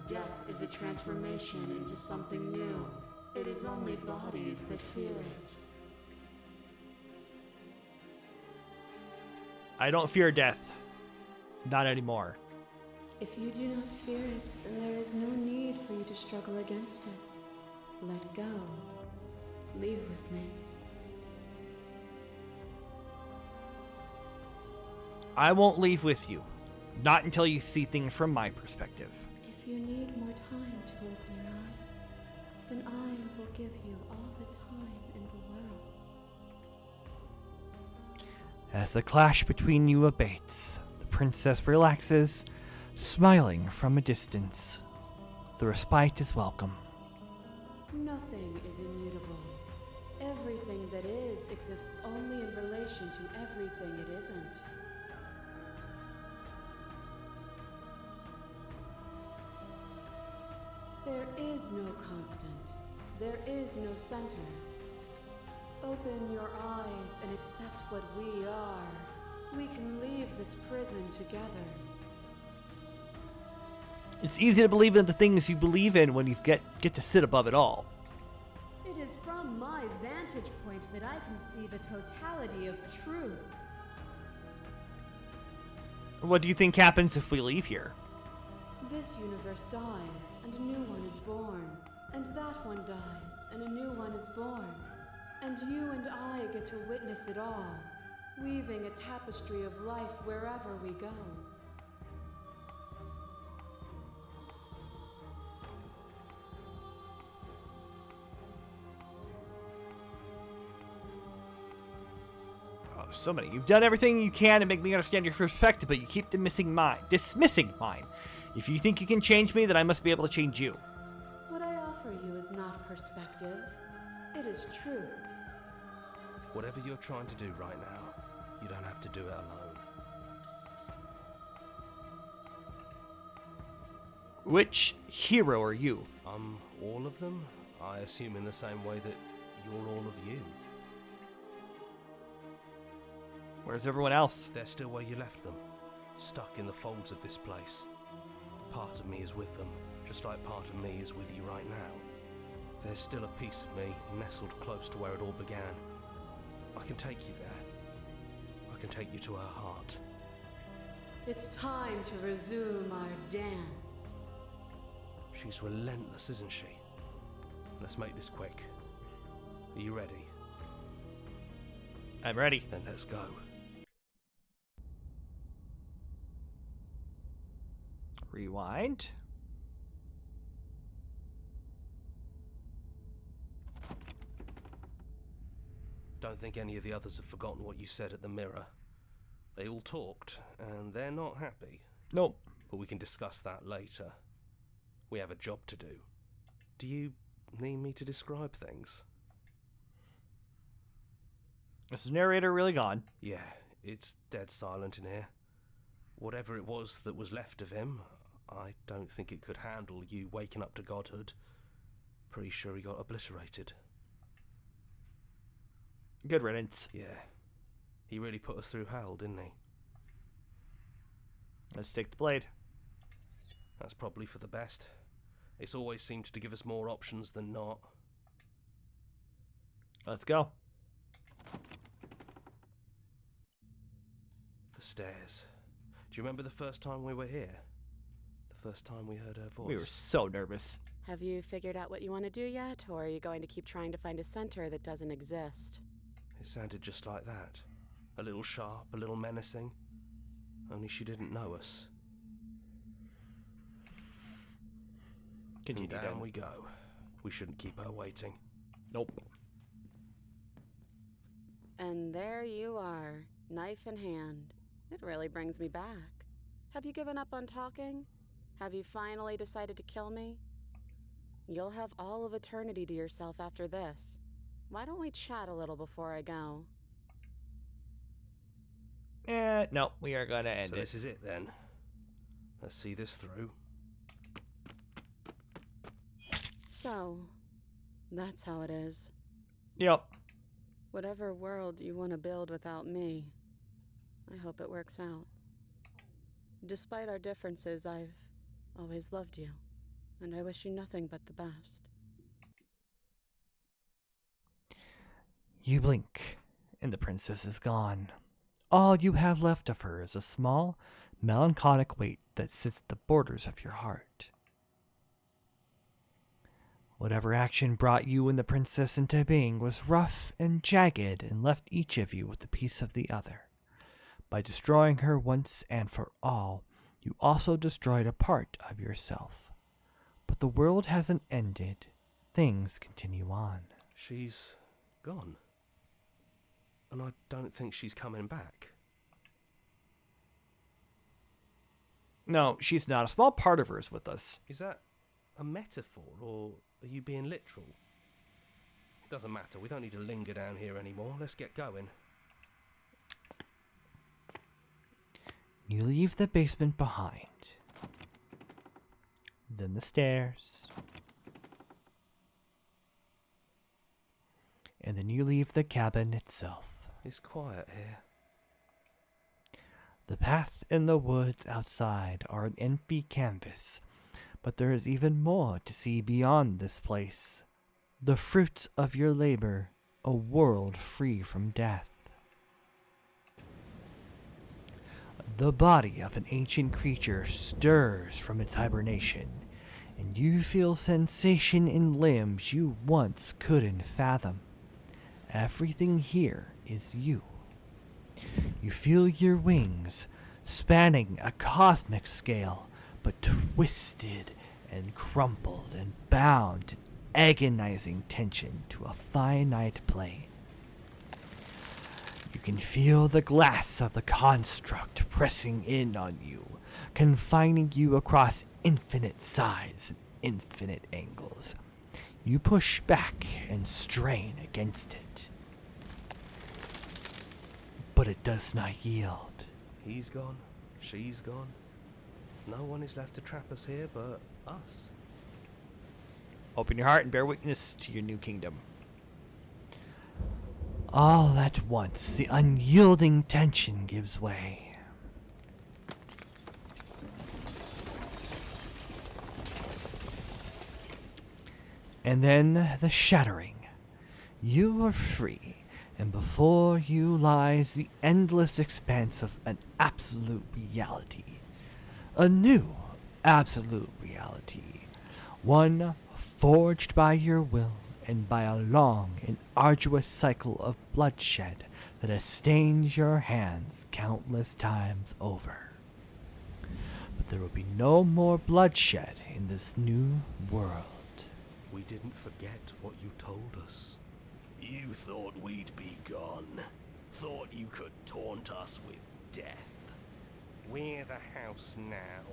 Speaker 8: Death is a transformation into something new. It is only bodies that fear it.
Speaker 1: I don't fear death. Not anymore.
Speaker 8: If you do not fear it, then there is no need for you to struggle against it. Let go. Leave with me.
Speaker 1: I won't leave with you. Not until you see things from my perspective.
Speaker 8: If you need more time to open your eyes, then I will give you all the time in the world.
Speaker 1: As the clash between you abates, the princess relaxes, smiling from a distance. The respite is welcome.
Speaker 8: Nothing is immutable. Everything that is exists only in relation to everything it isn't. There is no constant. There is no center. Open your eyes and accept what we are. We can leave this prison together.
Speaker 1: It's easy to believe in the things you believe in when you get to sit above it all.
Speaker 8: It is from my vantage point that I can see the totality of truth.
Speaker 1: What do you think happens if we leave here?
Speaker 8: This universe dies, and a new one is born. And that one dies, and a new one is born. And you and I get to witness it all, weaving a tapestry of life wherever we go.
Speaker 1: Oh, so many. You've done everything you can to make me understand your perspective, but you keep dismissing mine. If you think you can change me, then I must be able to change you.
Speaker 8: What I offer you is not perspective. It is truth.
Speaker 6: Whatever you're trying to do right now, you don't have to do it alone.
Speaker 1: Which hero are you?
Speaker 6: All of them? I assume in the same way that you're all of you.
Speaker 1: Where's everyone else?
Speaker 6: They're still where you left them, stuck in the folds of this place. Part of me is with them, just like part of me is with you right now. There's still a piece of me nestled close to where it all began. I can take you there. I can take you to her heart.
Speaker 8: It's time to resume our dance.
Speaker 6: She's relentless, isn't she? Let's make this quick. Are you ready?
Speaker 1: I'm ready.
Speaker 6: Then let's go.
Speaker 1: Rewind.
Speaker 6: Don't think any of the others have forgotten what you said at the mirror. They all talked, and they're not happy.
Speaker 1: Nope.
Speaker 6: But we can discuss that later. We have a job to do. Do you need me to describe things?
Speaker 1: Is the narrator really gone?
Speaker 6: Yeah, it's dead silent in here. Whatever it was that was left of him, I don't think it could handle you waking up to godhood. Pretty sure he got obliterated.
Speaker 1: Good riddance.
Speaker 6: Yeah. He really put us through hell, didn't he?
Speaker 1: Let's take the blade.
Speaker 6: That's probably for the best. It's always seemed to give us more options than not.
Speaker 1: Let's go.
Speaker 6: The stairs. Do you remember the first time we were here? The first time we heard her voice?
Speaker 1: We were so nervous.
Speaker 3: Have you figured out what you want to do yet, or are you going to keep trying to find a center that doesn't exist?
Speaker 6: It sounded just like that. A little sharp, a little menacing. Only she didn't know us.
Speaker 1: Continue
Speaker 6: And down
Speaker 1: down.
Speaker 6: we go. We shouldn't keep her waiting.
Speaker 1: Nope.
Speaker 3: And there you are, knife in hand. It really brings me back. Have you given up on talking? Have you finally decided to kill me? You'll have all of eternity to yourself after this. Why don't we chat a little before I go?
Speaker 1: No, we are gonna end
Speaker 6: So
Speaker 1: it.
Speaker 6: this is it then. Let's see this through.
Speaker 3: So, that's how it is.
Speaker 1: Yep.
Speaker 3: Whatever world you want to build without me, I hope it works out. Despite our differences, I've always loved you, and I wish you nothing but the best.
Speaker 1: You blink, and the princess is gone. All you have left of her is a small, melancholic weight that sits at the borders of your heart. Whatever action brought you and the princess into being was rough and jagged and left each of you with a piece of the other. By destroying her once and for all, you also destroyed a part of yourself. But the world hasn't ended. Things continue on.
Speaker 6: She's gone. And I don't think she's coming back.
Speaker 1: No, she's not. A small part of her is with us.
Speaker 6: Is that a metaphor, or are you being literal? It doesn't matter. We don't need to linger down here anymore. Let's get going.
Speaker 1: You leave the basement behind. Then the stairs. And then you leave the cabin itself.
Speaker 6: It's quiet here.
Speaker 1: The path and the woods outside are an empty canvas, but there is even more to see beyond this place. The fruits of your labor, a world free from death. The body of an ancient creature stirs from its hibernation, and you feel sensation in limbs you once couldn't fathom. Everything here is you. You feel your wings spanning a cosmic scale, but twisted and crumpled and bound in agonizing tension to a finite plane. You can feel the glass of the construct pressing in on you, confining you across infinite sides and infinite angles. You push back and strain against it, but it does not yield.
Speaker 6: He's gone. She's gone. No one is left to trap us here but us.
Speaker 1: Open your heart and bear witness to your new kingdom. All at once, the unyielding tension gives way. And then the shattering. You are free, and before you lies the endless expanse of an absolute reality. A new absolute reality. One forged by your will and by a long and arduous cycle of bloodshed that has stained your hands countless times over. But there will be no more bloodshed in this new world.
Speaker 6: We didn't forget what you told us. You thought we'd be gone. Thought you could taunt us with death. We're the house now.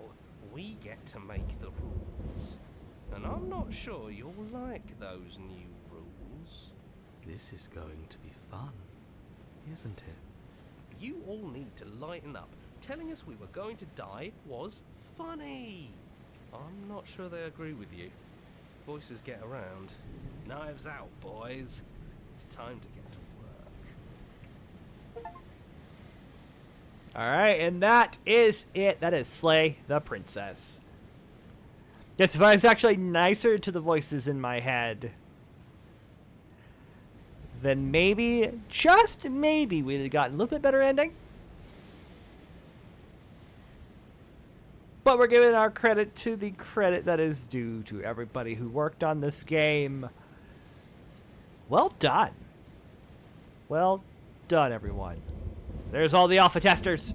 Speaker 6: We get to make the rules. And I'm not sure you'll like those new rules.
Speaker 5: This is going to be fun, isn't it?
Speaker 6: You all need to lighten up. Telling us we were going to die was funny. I'm not sure they agree with you. Voices get around. Knives out, boys. It's time to get to work.
Speaker 1: Alright, and that is it. That is Slay the Princess. Yes, if I was actually nicer to the voices in my head, then maybe, just maybe, we'd have gotten a little bit better ending. But we're giving our credit to the credit that is due to everybody who worked on this game. Well done. Well done, everyone. There's all the alpha testers.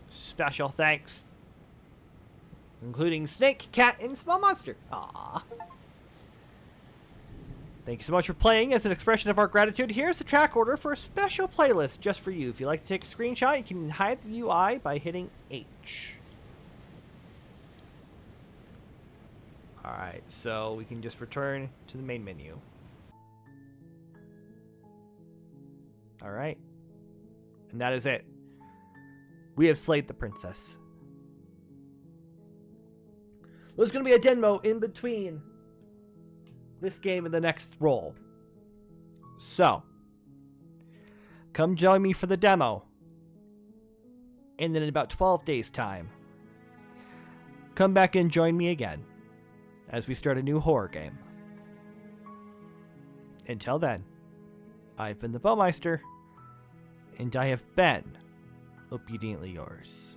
Speaker 1: Special thanks including snake, cat, and small monster. Aww. Thank you so much for playing. As an expression of our gratitude, here's the track order for a special playlist just for you. If you'd like to take a screenshot, you can hide the UI by hitting H. Alright, so we can just return to the main menu. Alright. And that is it. We have slayed the princess. There's going to be a demo in between this game and the next roll. So, come join me for the demo. And then in about 12 days' time, come back and join me again as we start a new horror game. Until then, I've been the Bowmeister, and I have been obediently yours.